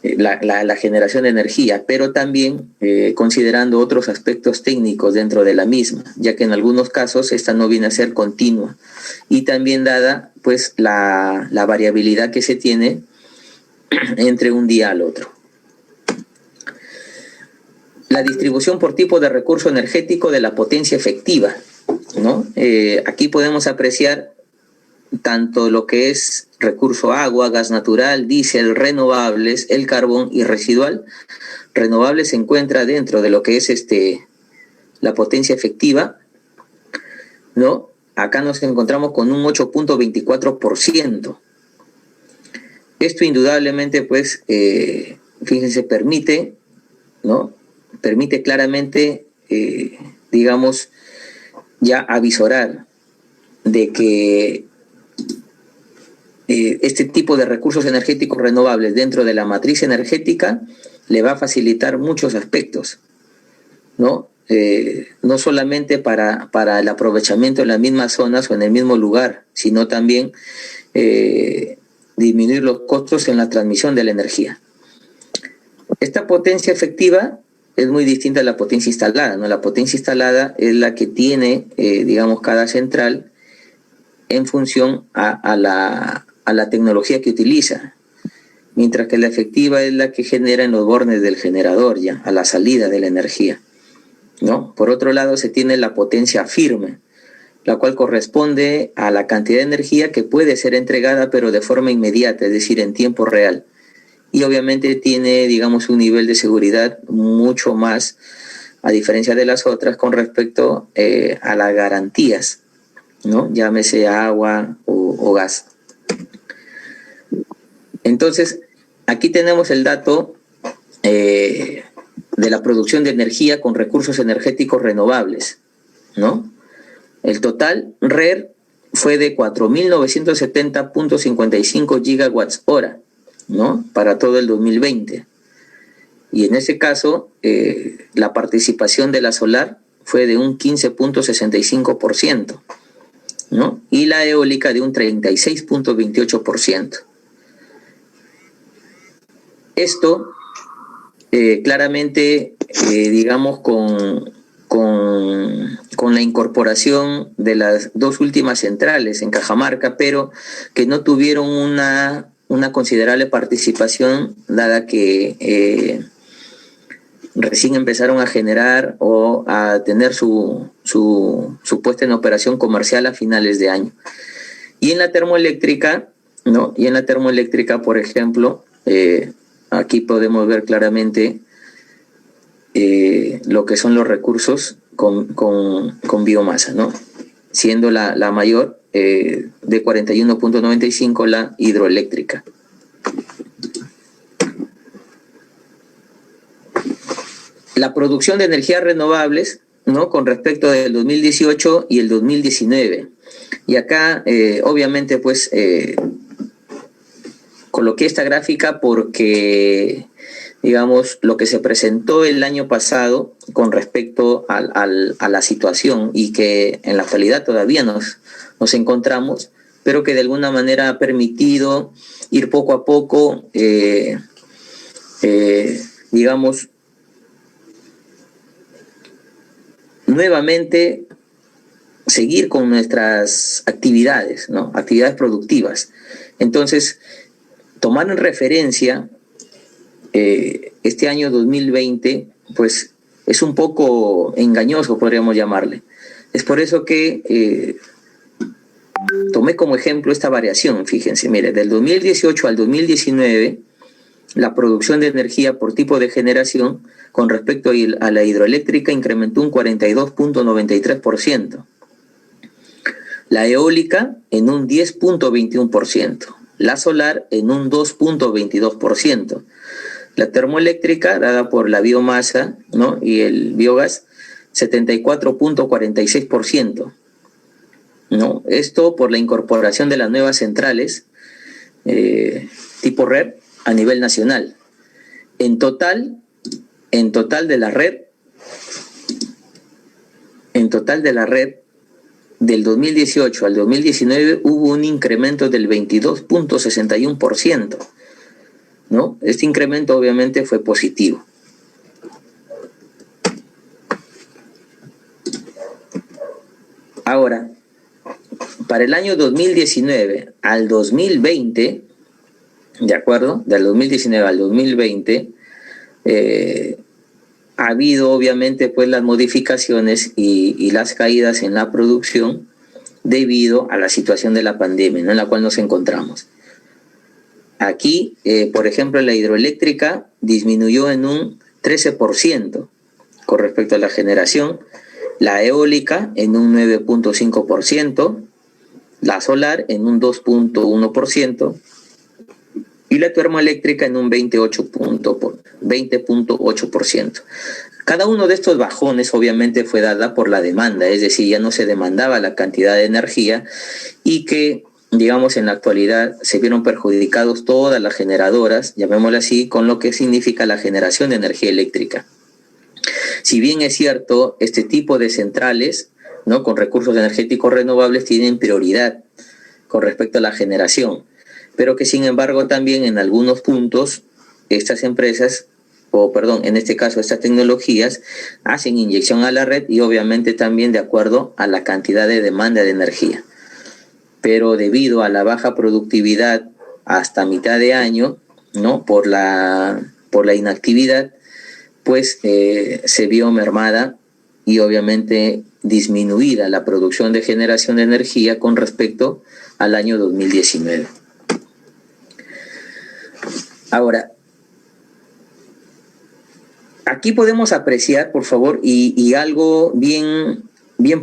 la generación de energía, pero también considerando otros aspectos técnicos dentro de la misma, ya que en algunos casos esta no viene a ser continua, y también dada pues la variabilidad que se tiene entre un día al otro. La distribución por tipo de recurso energético de la potencia efectiva, ¿no? Aquí podemos apreciar tanto lo que es recurso agua, gas natural, diésel, renovables, el carbón y residual. Renovables se encuentra dentro de lo que es la potencia efectiva, ¿no? Acá nos encontramos con un 8.24%. Esto indudablemente, pues, fíjense, permite, ¿no? Permite claramente, digamos, ya avisorar de que este tipo de recursos energéticos renovables dentro de la matriz energética le va a facilitar muchos aspectos, ¿no? No solamente para el aprovechamiento en las mismas zonas o en el mismo lugar, sino también disminuir los costos en la transmisión de la energía. Esta potencia efectiva es muy distinta a la potencia instalada, ¿no? La potencia instalada es la que tiene, digamos, cada central en función a la tecnología que utiliza, mientras que la efectiva es la que genera en los bornes del generador, ya a la salida de la energía, ¿no? Por otro lado, se tiene la potencia firme, la cual corresponde a la cantidad de energía que puede ser entregada, pero de forma inmediata, es decir, en tiempo real. Y obviamente tiene, digamos, un nivel de seguridad mucho más, a diferencia de las otras, con respecto a las garantías, ¿no? Llámese agua o gas. Entonces, aquí tenemos el dato de la producción de energía con recursos energéticos renovables, ¿no? El total RER fue de 4.970.55 gigawatts hora, ¿no? Para todo el 2020. Y en ese caso, la participación de la solar fue de un 15.65%, ¿no? Y la eólica de un 36.28%. Esto claramente, digamos, con la incorporación de las dos últimas centrales en Cajamarca, pero que no tuvieron una considerable participación, dada que recién empezaron a generar o a tener su puesta en operación comercial a finales de año. Y en la termoeléctrica, ¿no? Y en la termoeléctrica, por ejemplo, aquí podemos ver claramente lo que son los recursos con biomasa, ¿no? Siendo la mayor de 41.95 la hidroeléctrica. La producción de energías renovables, ¿no? Con respecto del 2018 y el 2019. Y acá, obviamente, pues, coloqué esta gráfica porque, digamos, lo que se presentó el año pasado con respecto a la situación y que en la actualidad todavía nos encontramos, pero que de alguna manera ha permitido ir poco a poco, digamos, nuevamente seguir con nuestras actividades, ¿no? Actividades productivas. Entonces, tomar en referencia este año 2020, pues es un poco engañoso, podríamos llamarle. Es por eso que tomé como ejemplo esta variación. Fíjense, mire, del 2018 al 2019, la producción de energía por tipo de generación con respecto a la hidroeléctrica incrementó un 42.93%. La eólica en un 10.21%. La solar en un 2.22%. La termoeléctrica, dada por la biomasa, ¿no? Y el biogás, 74.46%. ¿No? Esto por la incorporación de las nuevas centrales tipo RER a nivel nacional. En total de la red del 2018 al 2019 hubo un incremento del 22.61%, ¿no? Este incremento obviamente fue positivo. Ahora, para el año 2019 al 2020, ¿de acuerdo? Del 2019 al 2020, ha habido obviamente pues las modificaciones y las caídas en la producción debido a la situación de la pandemia, ¿no?, en la cual nos encontramos. Aquí, por ejemplo, la hidroeléctrica disminuyó en un 13% con respecto a la generación, la eólica en un 9.5%, la solar en un 2.1% y la termoeléctrica en un 20.8%. Cada uno de estos bajones obviamente fue dada por la demanda, es decir, ya no se demandaba la cantidad de energía y que, digamos, en la actualidad se vieron perjudicados todas las generadoras, llamémoslo así, con lo que significa la generación de energía eléctrica. Si bien es cierto, este tipo de centrales, ¿no?, con recursos energéticos renovables tienen prioridad con respecto a la generación, pero que sin embargo también en algunos puntos estas empresas, en este caso estas tecnologías, hacen inyección a la red y obviamente también de acuerdo a la cantidad de demanda de energía. Pero debido a la baja productividad hasta mitad de año, ¿no?, por la inactividad, pues se vio mermada y obviamente disminuida la producción de generación de energía con respecto al año 2019. Ahora, aquí podemos apreciar, por favor, y algo bien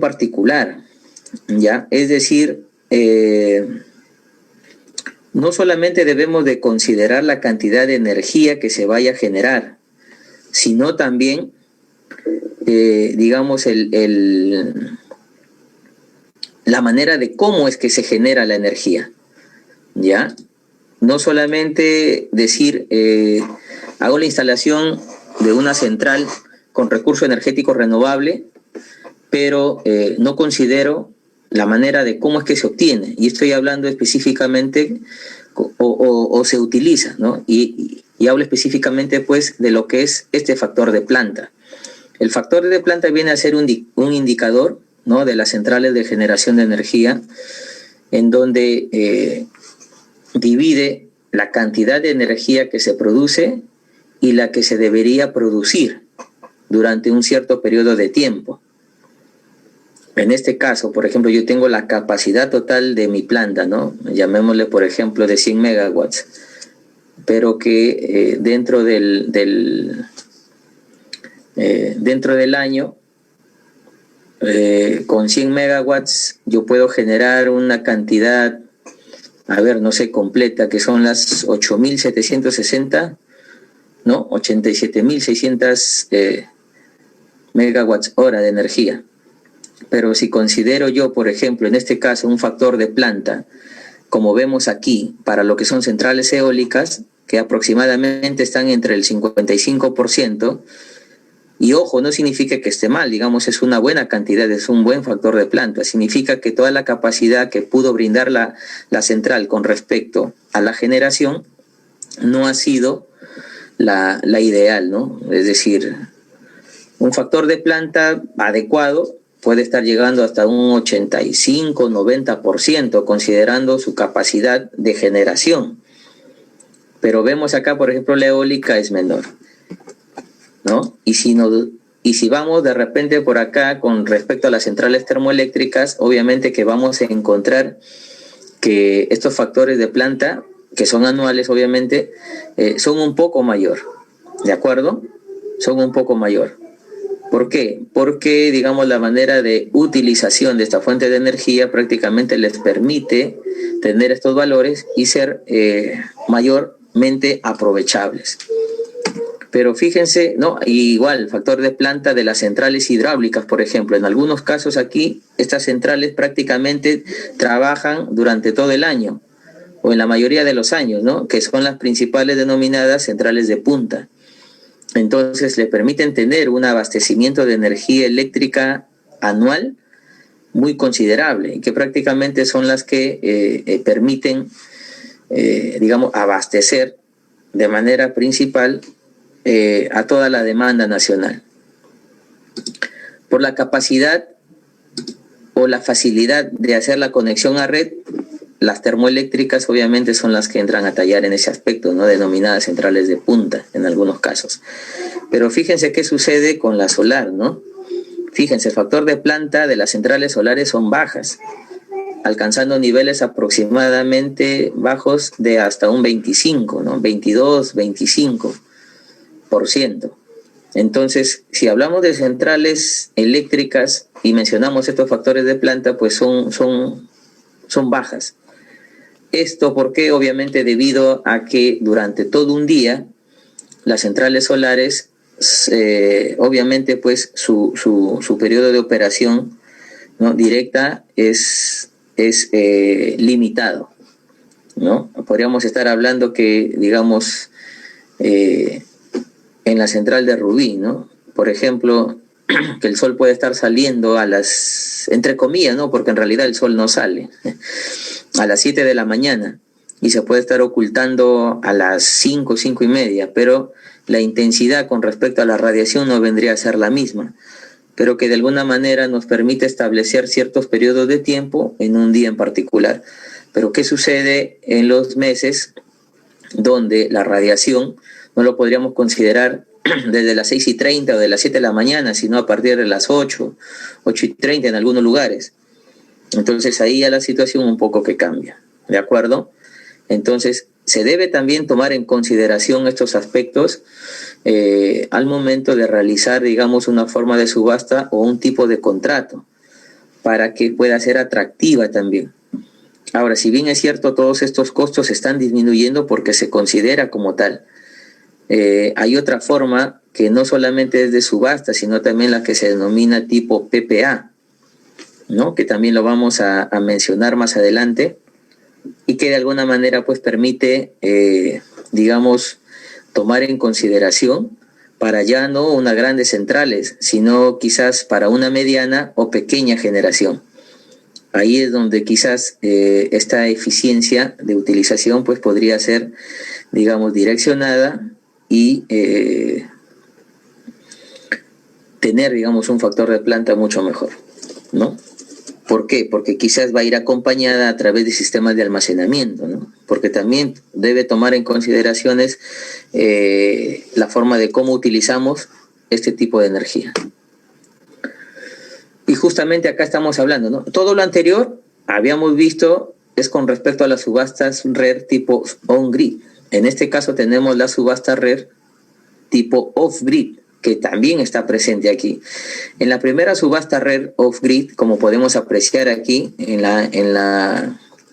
particular, ¿ya? Es decir, no solamente debemos de considerar la cantidad de energía que se vaya a generar, sino también, digamos, la manera de cómo es que se genera la energía, ¿ya? No solamente decir, hago la instalación de una central con recurso energético renovable, pero no considero la manera de cómo es que se obtiene. Y estoy hablando específicamente, o se utiliza, ¿no? Y hablo específicamente, pues, de lo que es este factor de planta. El factor de planta viene a ser un indicador, ¿no?, de las centrales de generación de energía, en donde divide la cantidad de energía que se produce y la que se debería producir durante un cierto periodo de tiempo. En este caso, por ejemplo, yo tengo la capacidad total de mi planta, ¿no?, llamémosle por ejemplo de 100 megawatts, pero que dentro del año, con 100 megawatts yo puedo generar una cantidad, no sé, completa, que son las 8.760, ¿no? 87.600 megawatts hora de energía. Pero si considero yo, por ejemplo, en este caso, un factor de planta, como vemos aquí, para lo que son centrales eólicas, que aproximadamente están entre el 55%, y ojo, no significa que esté mal, digamos, es una buena cantidad, es un buen factor de planta, significa que toda la capacidad que pudo brindar la central con respecto a la generación no ha sido la ideal, ¿no? Es decir, un factor de planta adecuado puede estar llegando hasta un 85-90%, considerando su capacidad de generación. Pero vemos acá, por ejemplo, la eólica es menor, ¿no? Y si vamos de repente por acá con respecto a las centrales termoeléctricas, obviamente que vamos a encontrar que estos factores de planta, que son anuales obviamente, son un poco mayor, ¿de acuerdo? Son un poco mayor. ¿Por qué? Porque, digamos, la manera de utilización de esta fuente de energía prácticamente les permite tener estos valores y ser mayormente aprovechables. Pero fíjense, ¿no? Igual, factor de planta de las centrales hidráulicas, por ejemplo. En algunos casos aquí, estas centrales prácticamente trabajan durante todo el año, o en la mayoría de los años, ¿no?, que son las principales denominadas centrales de punta. Entonces le permiten tener un abastecimiento de energía eléctrica anual muy considerable, que prácticamente son las que permiten, digamos, abastecer de manera principal a toda la demanda nacional. Por la capacidad o la facilidad de hacer la conexión a red, las termoeléctricas obviamente son las que entran a tallar en ese aspecto, ¿no? Denominadas centrales de punta en algunos casos. Pero fíjense qué sucede con la solar, ¿no? Fíjense, el factor de planta de las centrales solares son bajas, alcanzando niveles aproximadamente bajos de hasta un 25, ¿no? 22, 25%. Entonces, si hablamos de centrales eléctricas y mencionamos estos factores de planta, pues son bajas. Esto porque obviamente debido a que durante todo un día las centrales solares, obviamente pues su periodo de operación, ¿no?, directa es limitado, ¿no? Podríamos estar hablando que, digamos, en la central de Rubí, ¿no?, por ejemplo, que el sol puede estar saliendo a las, entre comillas, ¿no?, porque en realidad el sol no sale, a las 7 de la mañana, y se puede estar ocultando a las 5, 5 y media, pero la intensidad con respecto a la radiación no vendría a ser la misma, pero que de alguna manera nos permite establecer ciertos periodos de tiempo en un día en particular. Pero ¿qué sucede en los meses donde la radiación no lo podríamos considerar desde las 6:30 o de las 7 de la mañana, sino a partir de las 8, 8:30 en algunos lugares? Entonces ahí ya la situación un poco que cambia, ¿de acuerdo? Entonces se debe también tomar en consideración estos aspectos al momento de realizar, digamos, una forma de subasta o un tipo de contrato, para que pueda ser atractiva también. Ahora, si bien es cierto, todos estos costos están disminuyendo porque se considera como tal, hay otra forma que no solamente es de subasta, sino también la que se denomina tipo PPA, ¿no?, que también lo vamos a mencionar más adelante, y que de alguna manera pues permite, digamos, tomar en consideración para ya no unas grandes centrales, sino quizás para una mediana o pequeña generación. Ahí es donde quizás esta eficiencia de utilización pues podría ser, digamos, direccionada y tener, digamos, un factor de planta mucho mejor, ¿no? ¿Por qué? Porque quizás va a ir acompañada a través de sistemas de almacenamiento, ¿no? Porque también debe tomar en consideraciones la forma de cómo utilizamos este tipo de energía. Y justamente acá estamos hablando, ¿no? Todo lo anterior habíamos visto es con respecto a las subastas RER tipo on-grid. En este caso tenemos la subasta RER tipo off-grid, que también está presente aquí. En la primera subasta RER off-grid, como podemos apreciar aquí en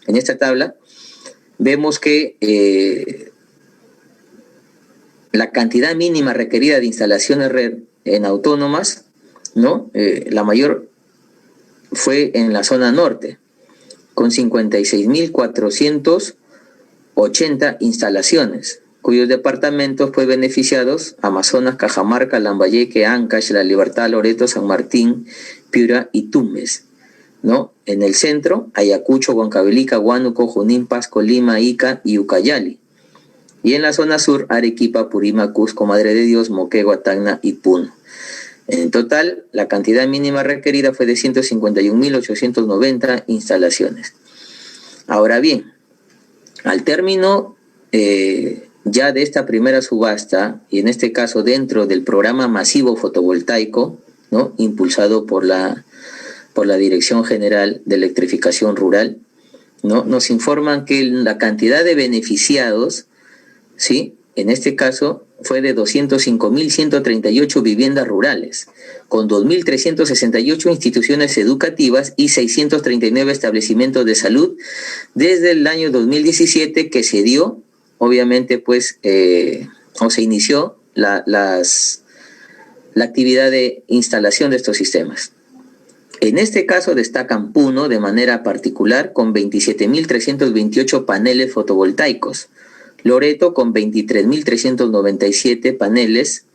esta tabla, vemos que la cantidad mínima requerida de instalaciones RER en autónomas, ¿no?, la mayor fue en la zona norte, con 56.480 instalaciones, cuyos departamentos pues beneficiados: Amazonas, Cajamarca, Lambayeque, Ancash, La Libertad, Loreto, San Martín, Piura y Tumbes, ¿no? En el centro, Ayacucho, Huancavelica, Huánuco, Junín, Pasco, Lima, Ica y Ucayali. Y en la zona sur, Arequipa, Purímac, Cusco, Madre de Dios, Moquegua, Tacna y Puno. En total, la cantidad mínima requerida fue de 151.890 instalaciones. Ahora bien, al término ya de esta primera subasta, y en este caso dentro del programa masivo fotovoltaico, ¿no?, impulsado por la Dirección General de Electrificación Rural, ¿no?, nos informan que la cantidad de beneficiados, ¿sí?, en este caso fue de 205.138 viviendas rurales, con 2.368 instituciones educativas y 639 establecimientos de salud desde el año 2017, que se dio, obviamente, pues, o se inició la actividad de instalación de estos sistemas. En este caso destacan Puno de manera particular con 27.328 paneles fotovoltaicos, Loreto con 23.397 paneles,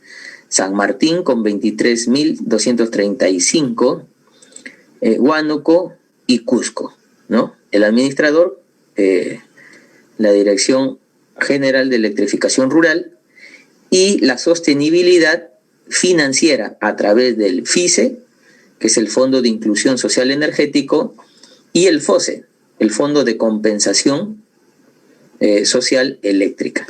San Martín con 23.235, Huánuco y Cusco, ¿no? El administrador, la Dirección General de Electrificación Rural, y la sostenibilidad financiera a través del FICE, que es el Fondo de Inclusión Social Energético, y el FOSE, el Fondo de Compensación Social Eléctrica.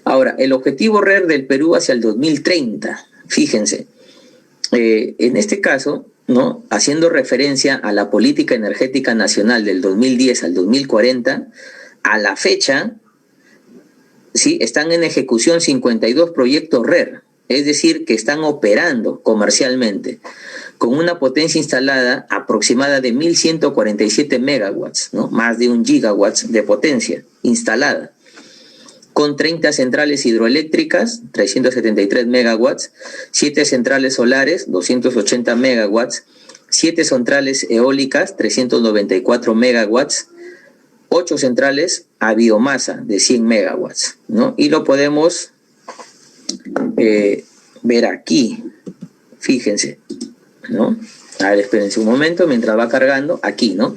Ahora, el objetivo RER del Perú hacia el 2030, fíjense, en este caso, ¿no?, haciendo referencia a la política energética nacional del 2010 al 2040, a la fecha, ¿sí?, están en ejecución 52 proyectos RER, es decir, que están operando comercialmente, con una potencia instalada aproximada de 1.147 megawatts, ¿no?, más de 1 gigawatts de potencia instalada, con 30 centrales hidroeléctricas, 373 megawatts, 7 centrales solares, 280 megawatts, 7 centrales eólicas, 394 megawatts, 8 centrales a biomasa de 100 megawatts, ¿no? Y lo podemos ver aquí, fíjense, ¿no? A ver, espérense un momento mientras va cargando, aquí, ¿no?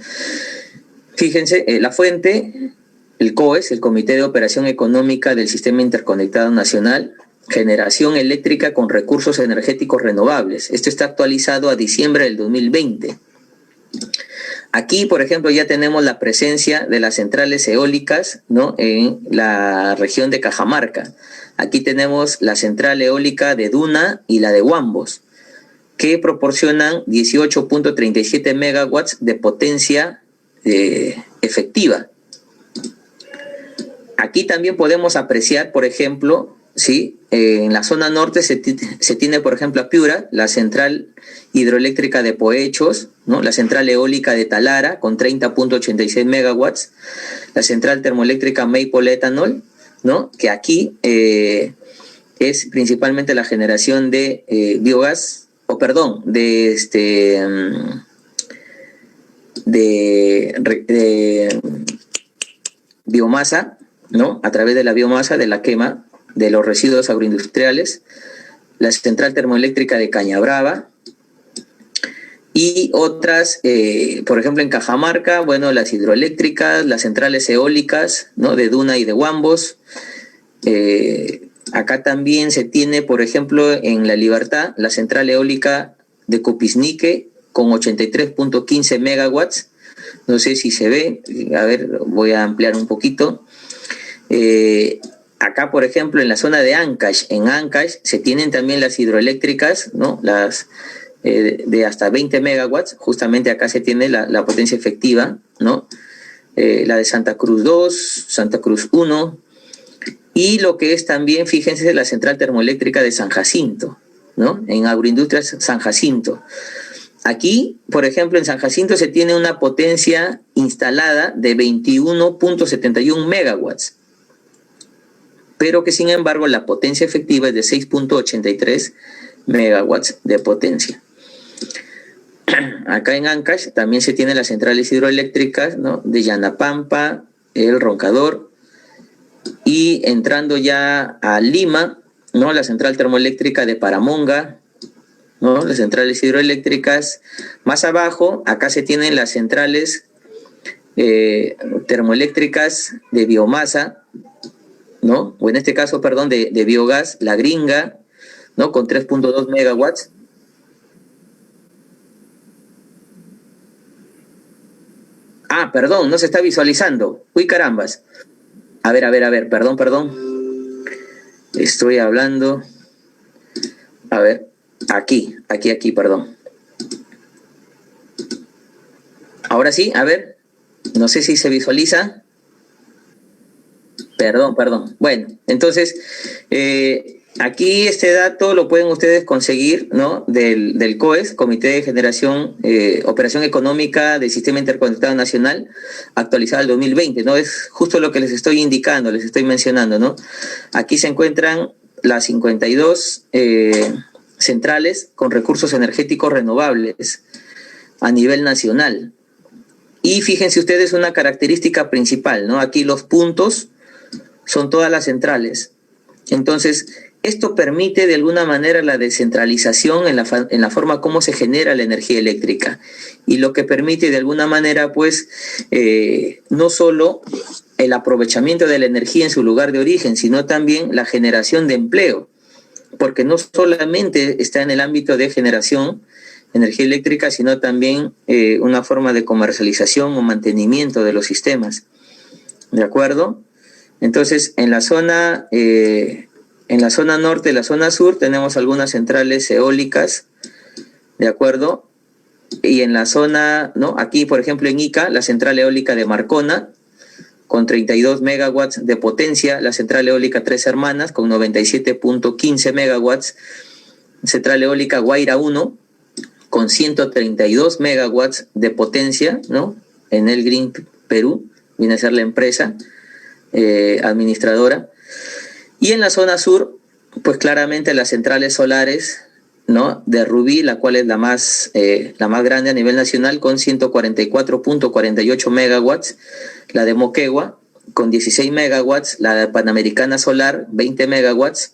Fíjense, la fuente, el COES, el Comité de Operación Económica del Sistema Interconectado Nacional, generación eléctrica con recursos energéticos renovables. Esto está actualizado a diciembre del 2020. Aquí, por ejemplo, ya tenemos la presencia de las centrales eólicas, ¿no?, en la región de Cajamarca. Aquí tenemos la central eólica de Duna y la de Huambos, que proporcionan 18.37 megawatts de potencia efectiva. Aquí también podemos apreciar, por ejemplo, ¿sí?, en la zona norte se tiene, por ejemplo, a Piura, la central hidroeléctrica de Poechos, ¿no?, la central eólica de Talara con 30.86 megawatts, la central termoeléctrica Maple Ethanol, ¿no?, que aquí es principalmente la generación de biogás, de biomasa, ¿no?, a través de la biomasa de la quema de los residuos agroindustriales, la central termoeléctrica de Cañabrava y otras, por ejemplo, en Cajamarca, bueno, las hidroeléctricas, las centrales eólicas, ¿no?, de Duna y de Huambos. Acá también se tiene, por ejemplo, en La Libertad, la central eólica de Copiznique con 83.15 megawatts. No sé si se ve, a ver, voy a ampliar un poquito. Acá, por ejemplo, en la zona de Ancash, en Ancash se tienen también las hidroeléctricas, ¿no?, las de hasta 20 megawatts, justamente acá se tiene la potencia efectiva, ¿no?, la de Santa Cruz 2, Santa Cruz 1, y lo que es también, fíjense, la central termoeléctrica de San Jacinto, ¿no?, en Agroindustrias San Jacinto. Aquí, por ejemplo, en San Jacinto se tiene una potencia instalada de 21.71 megawatts, pero que sin embargo la potencia efectiva es de 6.83 megawatts de potencia. Acá en Ancash también se tienen las centrales hidroeléctricas, ¿no?, de Yanapampa, El Roncador, y entrando ya a Lima, ¿no?, la central termoeléctrica de Paramonga, ¿no?, las centrales hidroeléctricas. Más abajo, acá se tienen las centrales termoeléctricas de biomasa, ¿no?, o en este caso, perdón, de biogás, La Gringa, ¿no?, con 3.2 megawatts. Ah, perdón, no se está visualizando. Uy, carambas. A ver, perdón. Estoy hablando. A ver, aquí, perdón. Ahora sí, a ver. No sé si se visualiza. Perdón. Bueno, entonces, aquí este dato lo pueden ustedes conseguir, ¿no?, del COES, Comité de Generación, Operación Económica del Sistema Interconectado Nacional, actualizado al 2020, ¿no? Es justo lo que les estoy indicando, les estoy mencionando, ¿no? Aquí se encuentran las 52 centrales con recursos energéticos renovables a nivel nacional. Y fíjense ustedes una característica principal, ¿no? Aquí los puntos son todas las centrales. Entonces, esto permite de alguna manera la descentralización en la forma como se genera la energía eléctrica, y lo que permite de alguna manera, pues, no solo el aprovechamiento de la energía en su lugar de origen, sino también la generación de empleo, porque no solamente está en el ámbito de generación de energía eléctrica, sino también una forma de comercialización o mantenimiento de los sistemas. ¿De acuerdo? Entonces, en la zona norte y la zona sur tenemos algunas centrales eólicas, ¿de acuerdo? Y en la zona, ¿no? Aquí, por ejemplo, en Ica, la central eólica de Marcona, con 32 megawatts de potencia, la central eólica Tres Hermanas, con 97.15 megawatts, central eólica Guaira 1, con 132 megawatts de potencia, ¿no? En el Green Perú, viene a ser la empresa administradora. Y en la zona sur, pues claramente las centrales solares, ¿no? De Rubí, la cual es la más grande a nivel nacional, con 144.48 megawatts, la de Moquegua, con 16 megawatts, la de Panamericana Solar, 20 megawatts,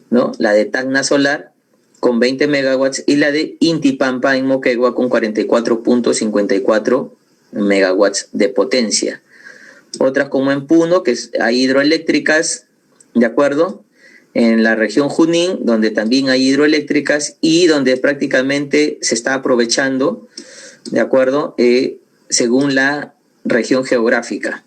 ¿no? La de Tacna Solar, con 20 megawatts, y la de Intipampa en Moquegua, con 44.54 megawatts de potencia. Otras como en Puno, que hay hidroeléctricas, ¿de acuerdo? En la región Junín, donde también hay hidroeléctricas y donde prácticamente se está aprovechando, ¿de acuerdo? Según la región geográfica.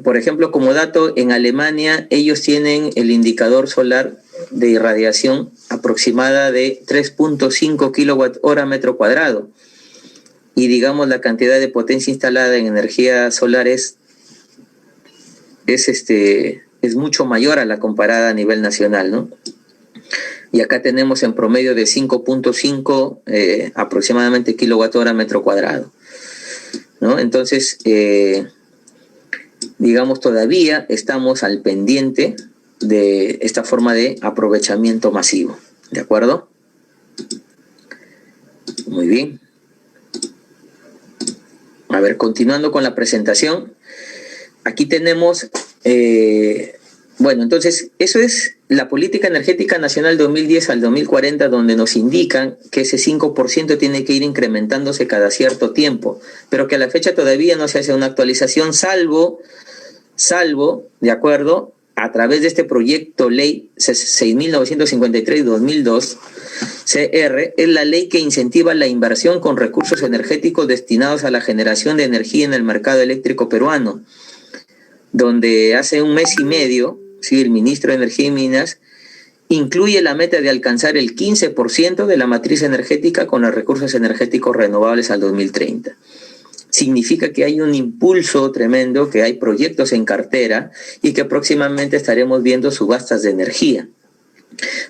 Por ejemplo, como dato, en Alemania ellos tienen el indicador solar de irradiación aproximada de 3.5 kilowatt-hora metro cuadrado. Y digamos la cantidad de potencia instalada en energía solar es mucho mayor a la comparada a nivel nacional, ¿no? Y acá tenemos en promedio de 5.5 aproximadamente kilowatt-hora metro cuadrado, ¿no? Entonces, digamos, todavía estamos al pendiente de esta forma de aprovechamiento masivo, ¿de acuerdo? Muy bien. A ver, continuando con la presentación, aquí tenemos, bueno, entonces, eso es la Política Energética Nacional 2010 al 2040, donde nos indican que ese 5% tiene que ir incrementándose cada cierto tiempo, pero que a la fecha todavía no se hace una actualización, salvo, de acuerdo, a través de este proyecto ley 6.953-2002, CR, es la ley que incentiva la inversión con recursos energéticos destinados a la generación de energía en el mercado eléctrico peruano, donde hace un mes y medio, sí, el ministro de Energía y Minas incluye la meta de alcanzar el 15% de la matriz energética con los recursos energéticos renovables al 2030. Significa que hay un impulso tremendo, que hay proyectos en cartera y que próximamente estaremos viendo subastas de energía.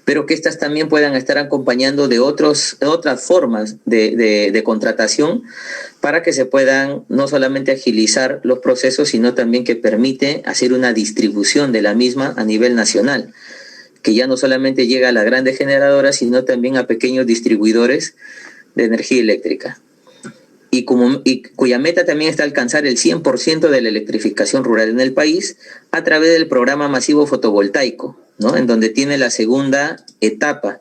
Pero que estas también puedan estar acompañando de otras formas de contratación para que se puedan no solamente agilizar los procesos, sino también que permite hacer una distribución de la misma a nivel nacional, que ya no solamente llega a las grandes generadoras, sino también a pequeños distribuidores de energía eléctrica. Y cuya meta también está alcanzar el 100% de la electrificación rural en el país a través del programa masivo fotovoltaico, ¿no? En donde tiene la segunda etapa,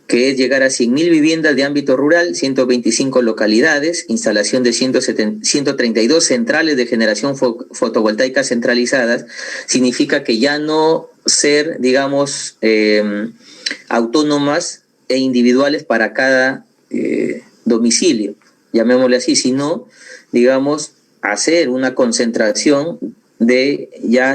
que es llegar a 100.000 viviendas de ámbito rural, 125 localidades, instalación de 132 centrales de generación fotovoltaica centralizadas. Significa que ya no ser, digamos, autónomas e individuales para cada domicilio, llamémosle así, sino, digamos, hacer una concentración de ya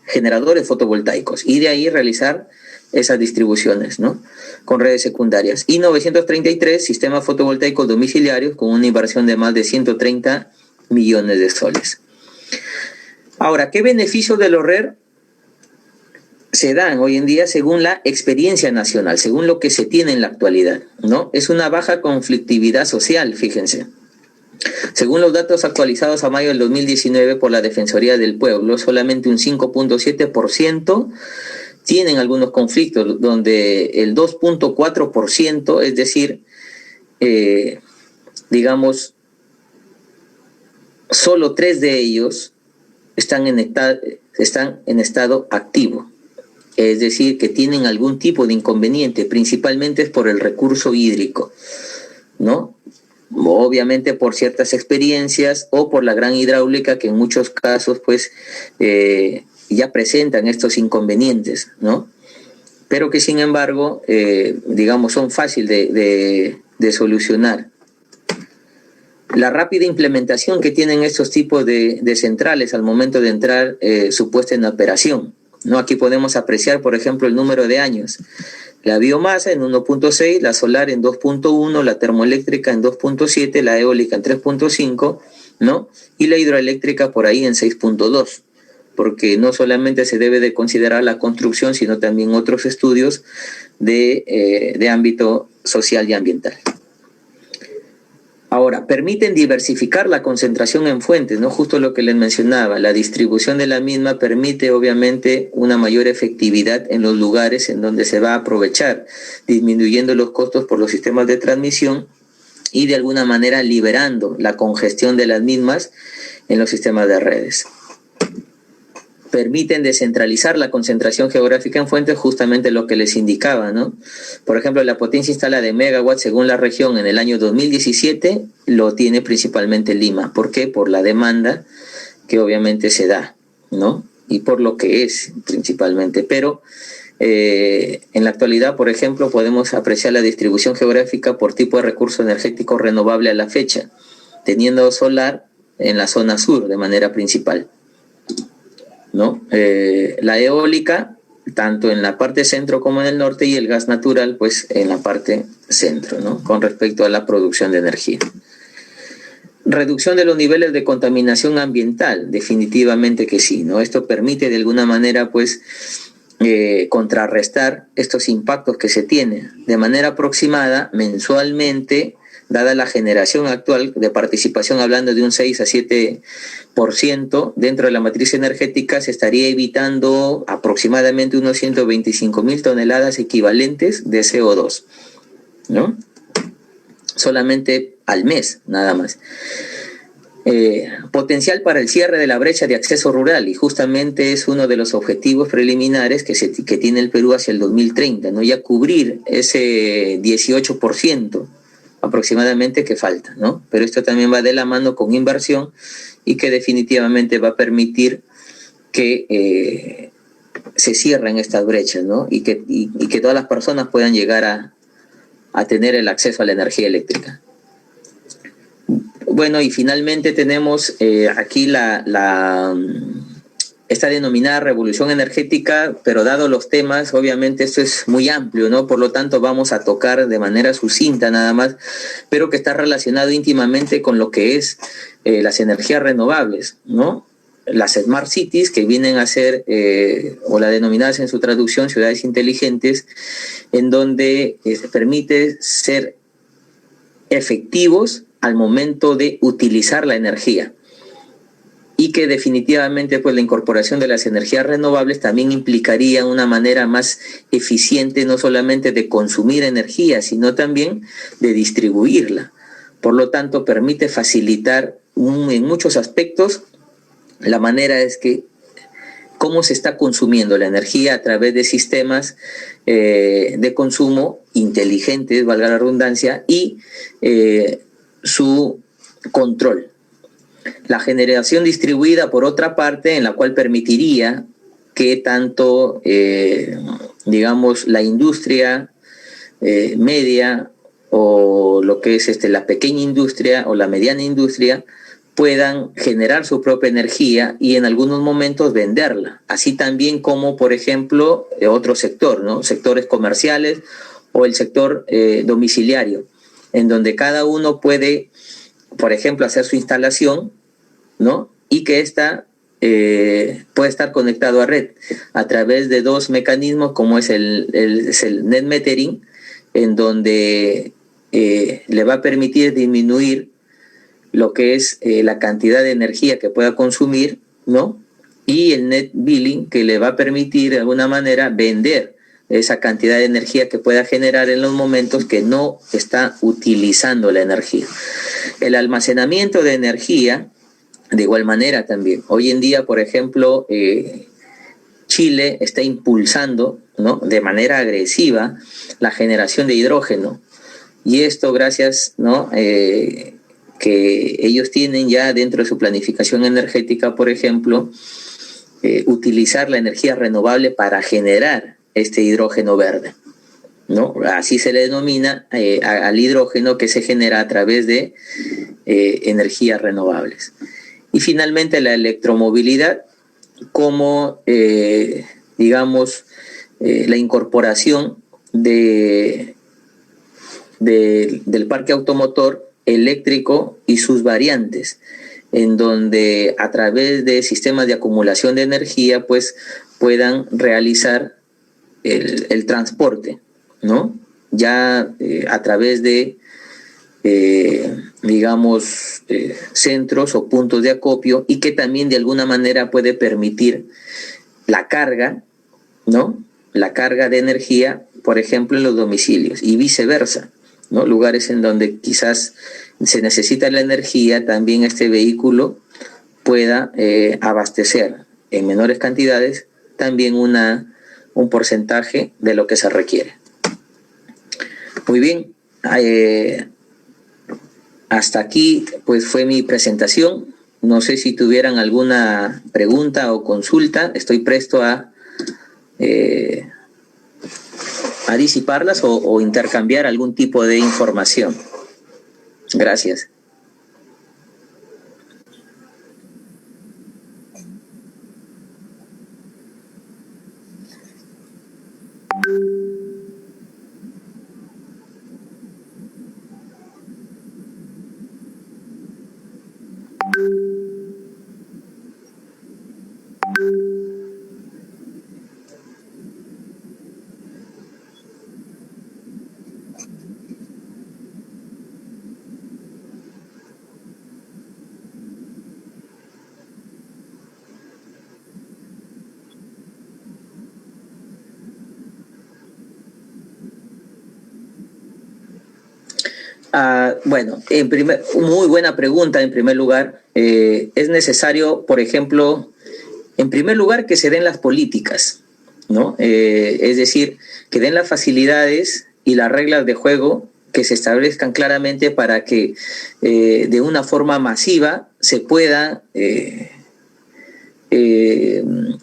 generadores fotovoltaicos y de ahí realizar esas distribuciones, ¿no? Con redes secundarias. Y 933 sistemas fotovoltaicos domiciliarios con una inversión de más de 130 millones de soles. Ahora, ¿qué beneficios de los RER se dan hoy en día según la experiencia nacional, según lo que se tiene en la actualidad, ¿no? Es una baja conflictividad social, fíjense. Según los datos actualizados a mayo del 2019 por la Defensoría del Pueblo, solamente un 5.7% tienen algunos conflictos, donde el 2.4%, es decir, digamos, solo 3 de ellos están en estado activo. Es decir, que tienen algún tipo de inconveniente, principalmente es por el recurso hídrico, ¿no? obviamente por ciertas experiencias o por la gran hidráulica que en muchos casos pues ya presentan estos inconvenientes, ¿no? Pero que sin embargo, digamos, son fáciles de solucionar. La rápida implementación que tienen estos tipos de centrales al momento de entrar su puesta en operación, ¿no? Aquí podemos apreciar, por ejemplo, el número de años. La biomasa en 1.6, la solar en 2.1, la termoeléctrica en 2.7, la eólica en 3.5, ¿no? Y la hidroeléctrica por ahí en 6.2, porque no solamente se debe de considerar la construcción, sino también otros estudios de ámbito social y ambiental. Ahora, permiten diversificar la concentración en fuentes, ¿no? Justo lo que les mencionaba, la distribución de la misma permite obviamente una mayor efectividad en los lugares en donde se va a aprovechar, disminuyendo los costos por los sistemas de transmisión y de alguna manera liberando la congestión de las mismas en los sistemas de redes. Permiten descentralizar la concentración geográfica en fuentes, justamente lo que les indicaba, ¿no? Por ejemplo, la potencia instalada de megawatts según la región en el año 2017 lo tiene principalmente Lima. ¿Por qué? Por la demanda que obviamente se da, ¿no? Y por lo que es principalmente. Pero en la actualidad, por ejemplo, podemos apreciar la distribución geográfica por tipo de recurso energético renovable a la fecha, teniendo solar en la zona sur de manera principal, ¿no? La eólica, tanto en la parte centro como en el norte, y el gas natural, pues en la parte centro, ¿no? Con respecto a la producción de energía. Reducción de los niveles de contaminación ambiental, definitivamente que sí, ¿no? Esto permite de alguna manera, pues, contrarrestar estos impactos que se tienen de manera aproximada mensualmente. Dada la generación actual de participación, hablando de un 6 a 7% dentro de la matriz energética, se estaría evitando aproximadamente unos 125.000 toneladas equivalentes de CO2, ¿no? Solamente al mes, nada más. Potencial para el cierre de la brecha de acceso rural, y justamente es uno de los objetivos preliminares que tiene el Perú hacia el 2030, ¿no? Ya cubrir ese 18% aproximadamente que falta, ¿no? Pero esto también va de la mano con inversión y que definitivamente va a permitir que se cierren estas brechas, ¿no? Y que todas las personas puedan llegar a tener el acceso a la energía eléctrica. Bueno, y finalmente tenemos aquí esta denominada revolución energética, pero dado los temas, obviamente esto es muy amplio, ¿no? Por lo tanto, vamos a tocar de manera sucinta nada más, pero que está relacionado íntimamente con lo que es las energías renovables, ¿no? Las Smart Cities, que vienen a ser, o las denominadas en su traducción, ciudades inteligentes, en donde se permite ser efectivos al momento de utilizar la energía. Y que definitivamente pues la incorporación de las energías renovables también implicaría una manera más eficiente no solamente de consumir energía, sino también de distribuirla. Por lo tanto, permite facilitar en muchos aspectos. La manera es que cómo se está consumiendo la energía a través de sistemas de consumo inteligentes, valga la redundancia, y su control. La generación distribuida, por otra parte, en la cual permitiría que tanto, digamos, la industria media o lo que es la pequeña industria o la mediana industria puedan generar su propia energía y en algunos momentos venderla. Así también como, por ejemplo, otro sector, ¿no? Sectores comerciales o el sector domiciliario, en donde cada uno puede, por ejemplo, hacer su instalación, ¿no? Y que ésta puede estar conectado a red a través de dos mecanismos, como es el net metering, en donde le va a permitir disminuir lo que es la cantidad de energía que pueda consumir, ¿no? Y el net billing, que le va a permitir de alguna manera vender esa cantidad de energía que pueda generar en los momentos que no está utilizando la energía. El almacenamiento de energía, de igual manera también. Hoy en día, por ejemplo, Chile está impulsando, ¿no?, de manera agresiva la generación de hidrógeno. Y esto gracias, ¿no?, que ellos tienen ya dentro de su planificación energética, por ejemplo, utilizar la energía renovable para generar este hidrógeno verde, ¿no? Así se le denomina al hidrógeno que se genera a través de energías renovables. Y finalmente la electromovilidad como, digamos, la incorporación del parque automotor eléctrico y sus variantes, en donde a través de sistemas de acumulación de energía pues puedan realizar el transporte, ¿no? Ya a través de digamos centros o puntos de acopio, y que también de alguna manera puede permitir la carga, ¿no? La carga de energía, por ejemplo, en los domicilios y viceversa, ¿no? Lugares en donde quizás se necesita la energía, también este vehículo pueda abastecer en menores cantidades también un porcentaje de lo que se requiere. Muy bien, hasta aquí pues fue mi presentación. No sé si tuvieran alguna pregunta o consulta, estoy presto a disiparlas o intercambiar algún tipo de información. Gracias. Bueno, muy buena pregunta en primer lugar. Es necesario, por ejemplo, en primer lugar, que se den las políticas, ¿no? Es decir, que den las facilidades y las reglas de juego que se establezcan claramente para que de una forma masiva se pueda,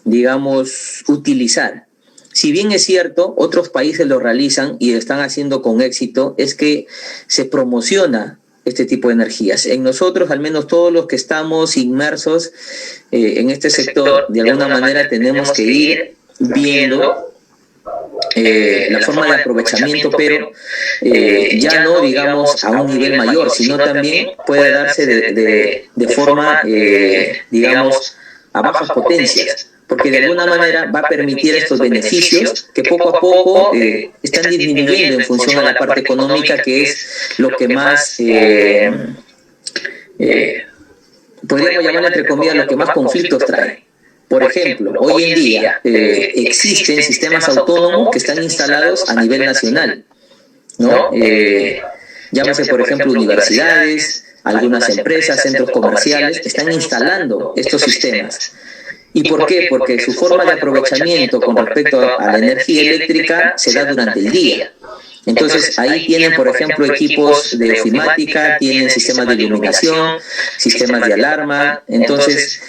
digamos, utilizar. Si bien es cierto, otros países lo realizan y lo están haciendo con éxito, es que se promociona este tipo de energías. En nosotros, al menos todos los que estamos inmersos en este sector, de alguna manera tenemos que ir viendo la forma de aprovechamiento, pero ya no, digamos, a un nivel mayor, sino también puede darse de forma, digamos, a bajas potencias, porque de alguna manera va a permitir estos beneficios que poco a poco están disminuyendo en función a la parte económica, que es lo que más, podríamos llamar entre comillas, lo que más conflictos trae. Por ejemplo, hoy en día existen sistemas autónomos que están instalados a nivel nacional, ¿no? Llámese, por ejemplo, universidades, algunas empresas, centros comerciales, están instalando estos sistemas. ¿Y por qué? Porque su forma de aprovechamiento con respecto a la energía eléctrica se da durante el día. Entonces, ahí tienen, por ejemplo, equipos de ofimática, tienen sistemas de iluminación, sistemas de alarma. Entonces,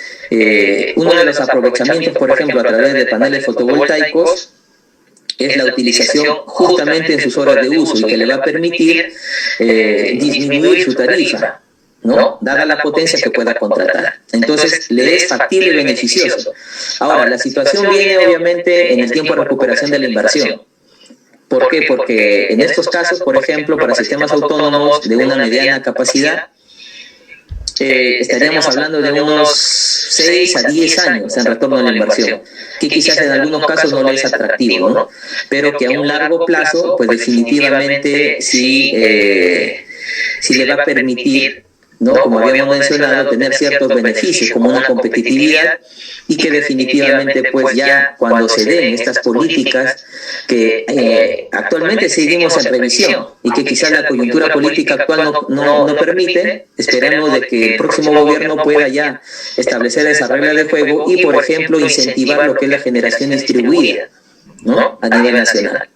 uno de los aprovechamientos, por ejemplo, a través de paneles fotovoltaicos, es la utilización justamente en sus horas de uso, y que le va a permitir disminuir su tarifa, ¿no? Dada la potencia que pueda contratar. Entonces, le es factible y beneficioso. Ahora, la situación viene obviamente en el tiempo de recuperación de la inversión. ¿Por qué? Porque en estos casos, por ejemplo, para sistemas autónomos de una mediana capacidad, estaríamos hablando de unos 6 a 10 años en retorno a la inversión, que quizás en algunos casos no le es atractivo, ¿no? Pero que a un largo plazo, pues definitivamente sí le va a permitir, ¿no?, como habíamos mencionado, tener ciertos beneficios como una competitividad, y que definitivamente pues ya cuando se den estas políticas que actualmente seguimos en revisión y que quizás la coyuntura política actual no permite, esperemos de que el próximo gobierno pueda ya establecer esa regla de juego y, por ejemplo, incentivar lo que es la generación distribuida, ¿no?, a nivel nacional.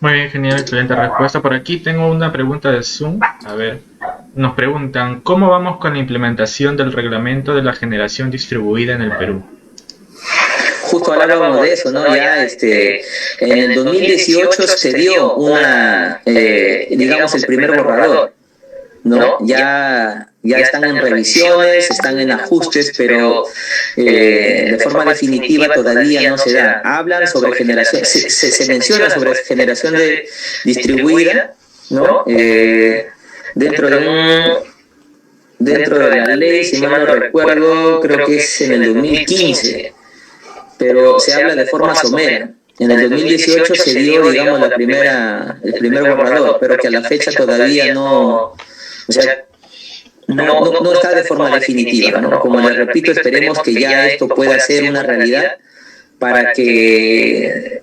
Muy bien, genial, excelente respuesta. Por aquí tengo una pregunta de Zoom. A ver. nos preguntan, ¿cómo vamos con la implementación del reglamento de la generación distribuida en el Perú? Justo hablábamos de eso, ¿no? Ya en el 2018 se dio digamos, el primer borrador, ¿no? Ya están en revisiones, están en ajustes, pero de forma definitiva todavía no se da. Hablan sobre generación, se menciona sobre generación distribuida, ¿no? Dentro de la ley, si mal no recuerdo, creo que es en el 2015, pero se habla de forma somera. En el 2018 se dio, digamos, el primer borrador, pero que a la fecha todavía no está de forma definitiva, ¿no? Como les repito, esperemos que ya esto pueda ser una realidad para que,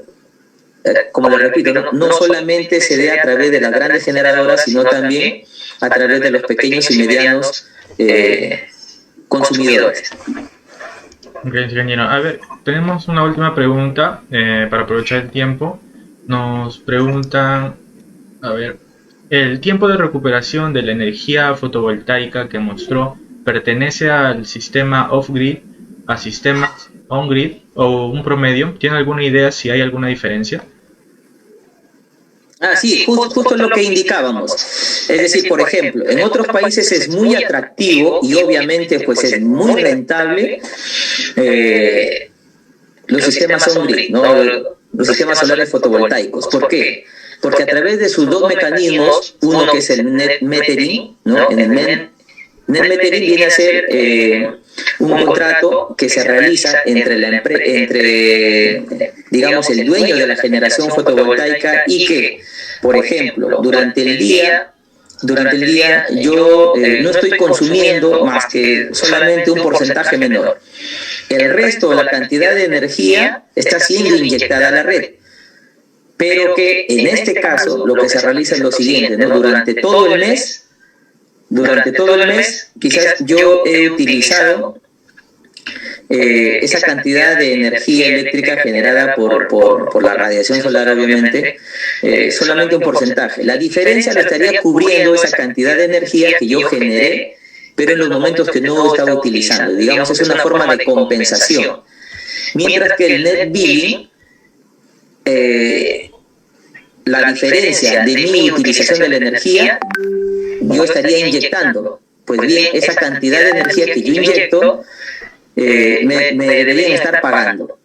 como les repito, no solamente se dé a través de las grandes generadoras, sino también a través de los pequeños y medianos consumidores. Ok, ingeniero. A ver, tenemos una última pregunta para aprovechar el tiempo. Nos preguntan, a ver, ¿el tiempo de recuperación de la energía fotovoltaica que mostró pertenece al sistema off-grid, a sistemas on-grid o un promedio? ¿Tiene alguna idea si hay alguna diferencia? Sí, justo lo que indicábamos. Es decir, por ejemplo, en otros países es muy atractivo y obviamente pues es muy rentable los sistemas on-grid, ¿no? Los sistemas solares fotovoltaicos. ¿Por qué? Porque a través de sus dos mecanismos, uno que es el net metering, ¿no? En el net metering viene a ser un contrato que se realiza entre digamos, el dueño de la generación fotovoltaica y que, por ejemplo, durante el día yo no estoy consumiendo más que solamente un porcentaje menor. El resto, la cantidad de energía, está siendo inyectada a la red. Pero que en este caso lo que se realiza es lo siguiente, ¿no? Durante todo el mes, quizás yo he utilizado esa cantidad de energía eléctrica generada por la radiación solar, obviamente, solamente un porcentaje. La diferencia la estaría cubriendo esa cantidad de energía que yo generé, pero en los momentos que no estaba utilizando. Digamos, es una forma de compensación. Mientras que el net billing, la diferencia de mi utilización de la energía, yo estaría inyectando. Pues bien, esa cantidad de energía que yo inyecto, me deberían estar pagando.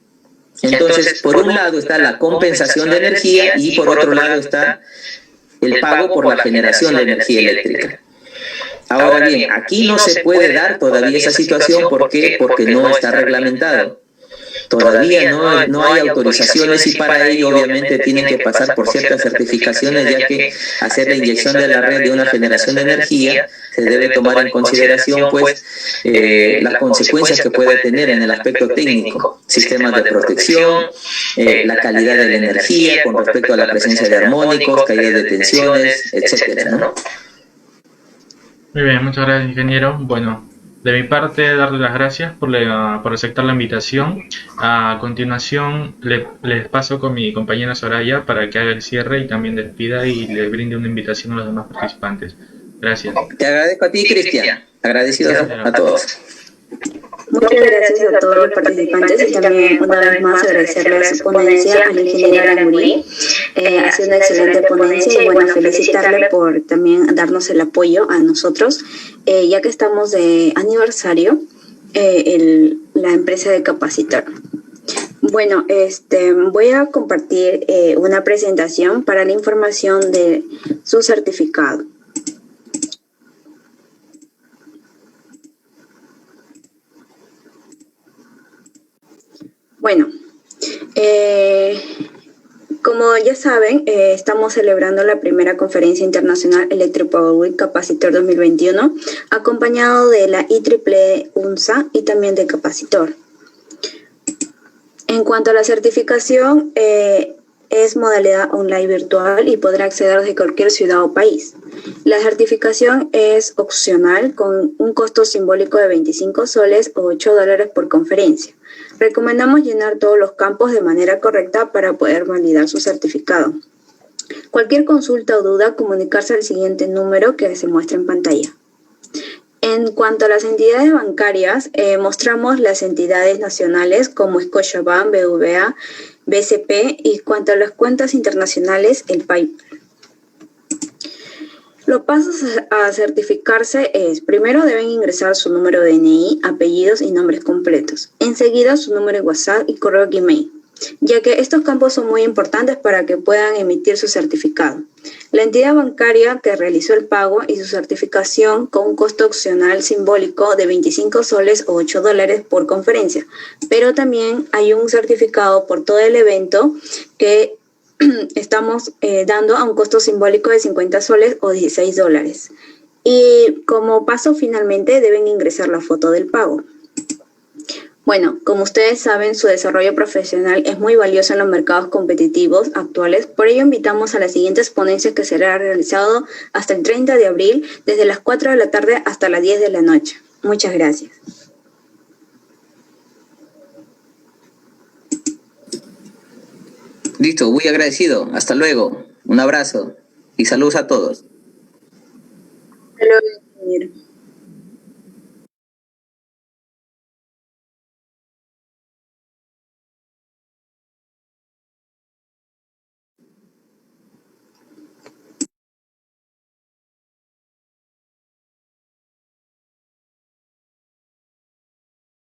Entonces, por un lado está la compensación de energía y por otro lado está el pago por la generación de energía eléctrica. Ahora bien, aquí no se puede dar todavía esa situación. ¿Por qué? Porque no está reglamentado. Todavía no hay autorizaciones y para ello obviamente tienen que pasar por ciertas certificaciones, ya que hacer la inyección de la red de una generación de energía se debe tomar en consideración pues las consecuencias que puede tener en el aspecto técnico, sistemas de protección, la calidad de la energía con respecto a la presencia de armónicos, caídas de tensiones, etcétera, ¿no? Muy bien, muchas gracias, ingeniero. Bueno, de mi parte, darle las gracias por aceptar la invitación. A continuación, les paso con mi compañera Soraya para que haga el cierre y también despida y le brinde una invitación a los demás participantes. Gracias. Te agradezco a ti, Cristian. Agradecidos a todos. Muchas gracias a todos los participantes y también una vez más agradecerle a su ponencia al ingeniero Arangurí. Ha sido una excelente ponencia y bueno, felicitarle por también darnos el apoyo a nosotros, ya que estamos de aniversario, la empresa de Capacitor. Bueno, voy a compartir una presentación para la información de su certificado. Bueno, como ya saben, estamos celebrando la primera conferencia internacional Electric Power Week Capacitor 2021, acompañado de la IEEE UNSA y también de Capacitor. En cuanto a la certificación, es modalidad online virtual y podrá acceder desde cualquier ciudad o país. La certificación es opcional con un costo simbólico de 25 soles o $8 por conferencia. Recomendamos llenar todos los campos de manera correcta para poder validar su certificado. Cualquier consulta o duda, comunicarse al siguiente número que se muestra en pantalla. En cuanto a las entidades bancarias, mostramos las entidades nacionales como Scotiabank, BBVA, BCP, y cuanto a las cuentas internacionales, el PayPal. Los pasos a certificarse es: primero deben ingresar su número de DNI, apellidos y nombres completos. Enseguida su número de WhatsApp y correo Gmail, ya que estos campos son muy importantes para que puedan emitir su certificado. La entidad bancaria que realizó el pago y su certificación con un costo opcional simbólico de 25 soles o $8 por conferencia, pero también hay un certificado por todo el evento que estamos dando a un costo simbólico de 50 soles o $16. Y como paso finalmente deben ingresar la foto del pago. Bueno, como ustedes saben, su desarrollo profesional es muy valioso en los mercados competitivos actuales. Por ello, invitamos a las siguientes ponencias que será realizado hasta el 30 de abril, desde las 4 de la tarde hasta las 10 de la noche. Muchas gracias. Listo, muy agradecido. Hasta luego. Un abrazo y saludos a todos.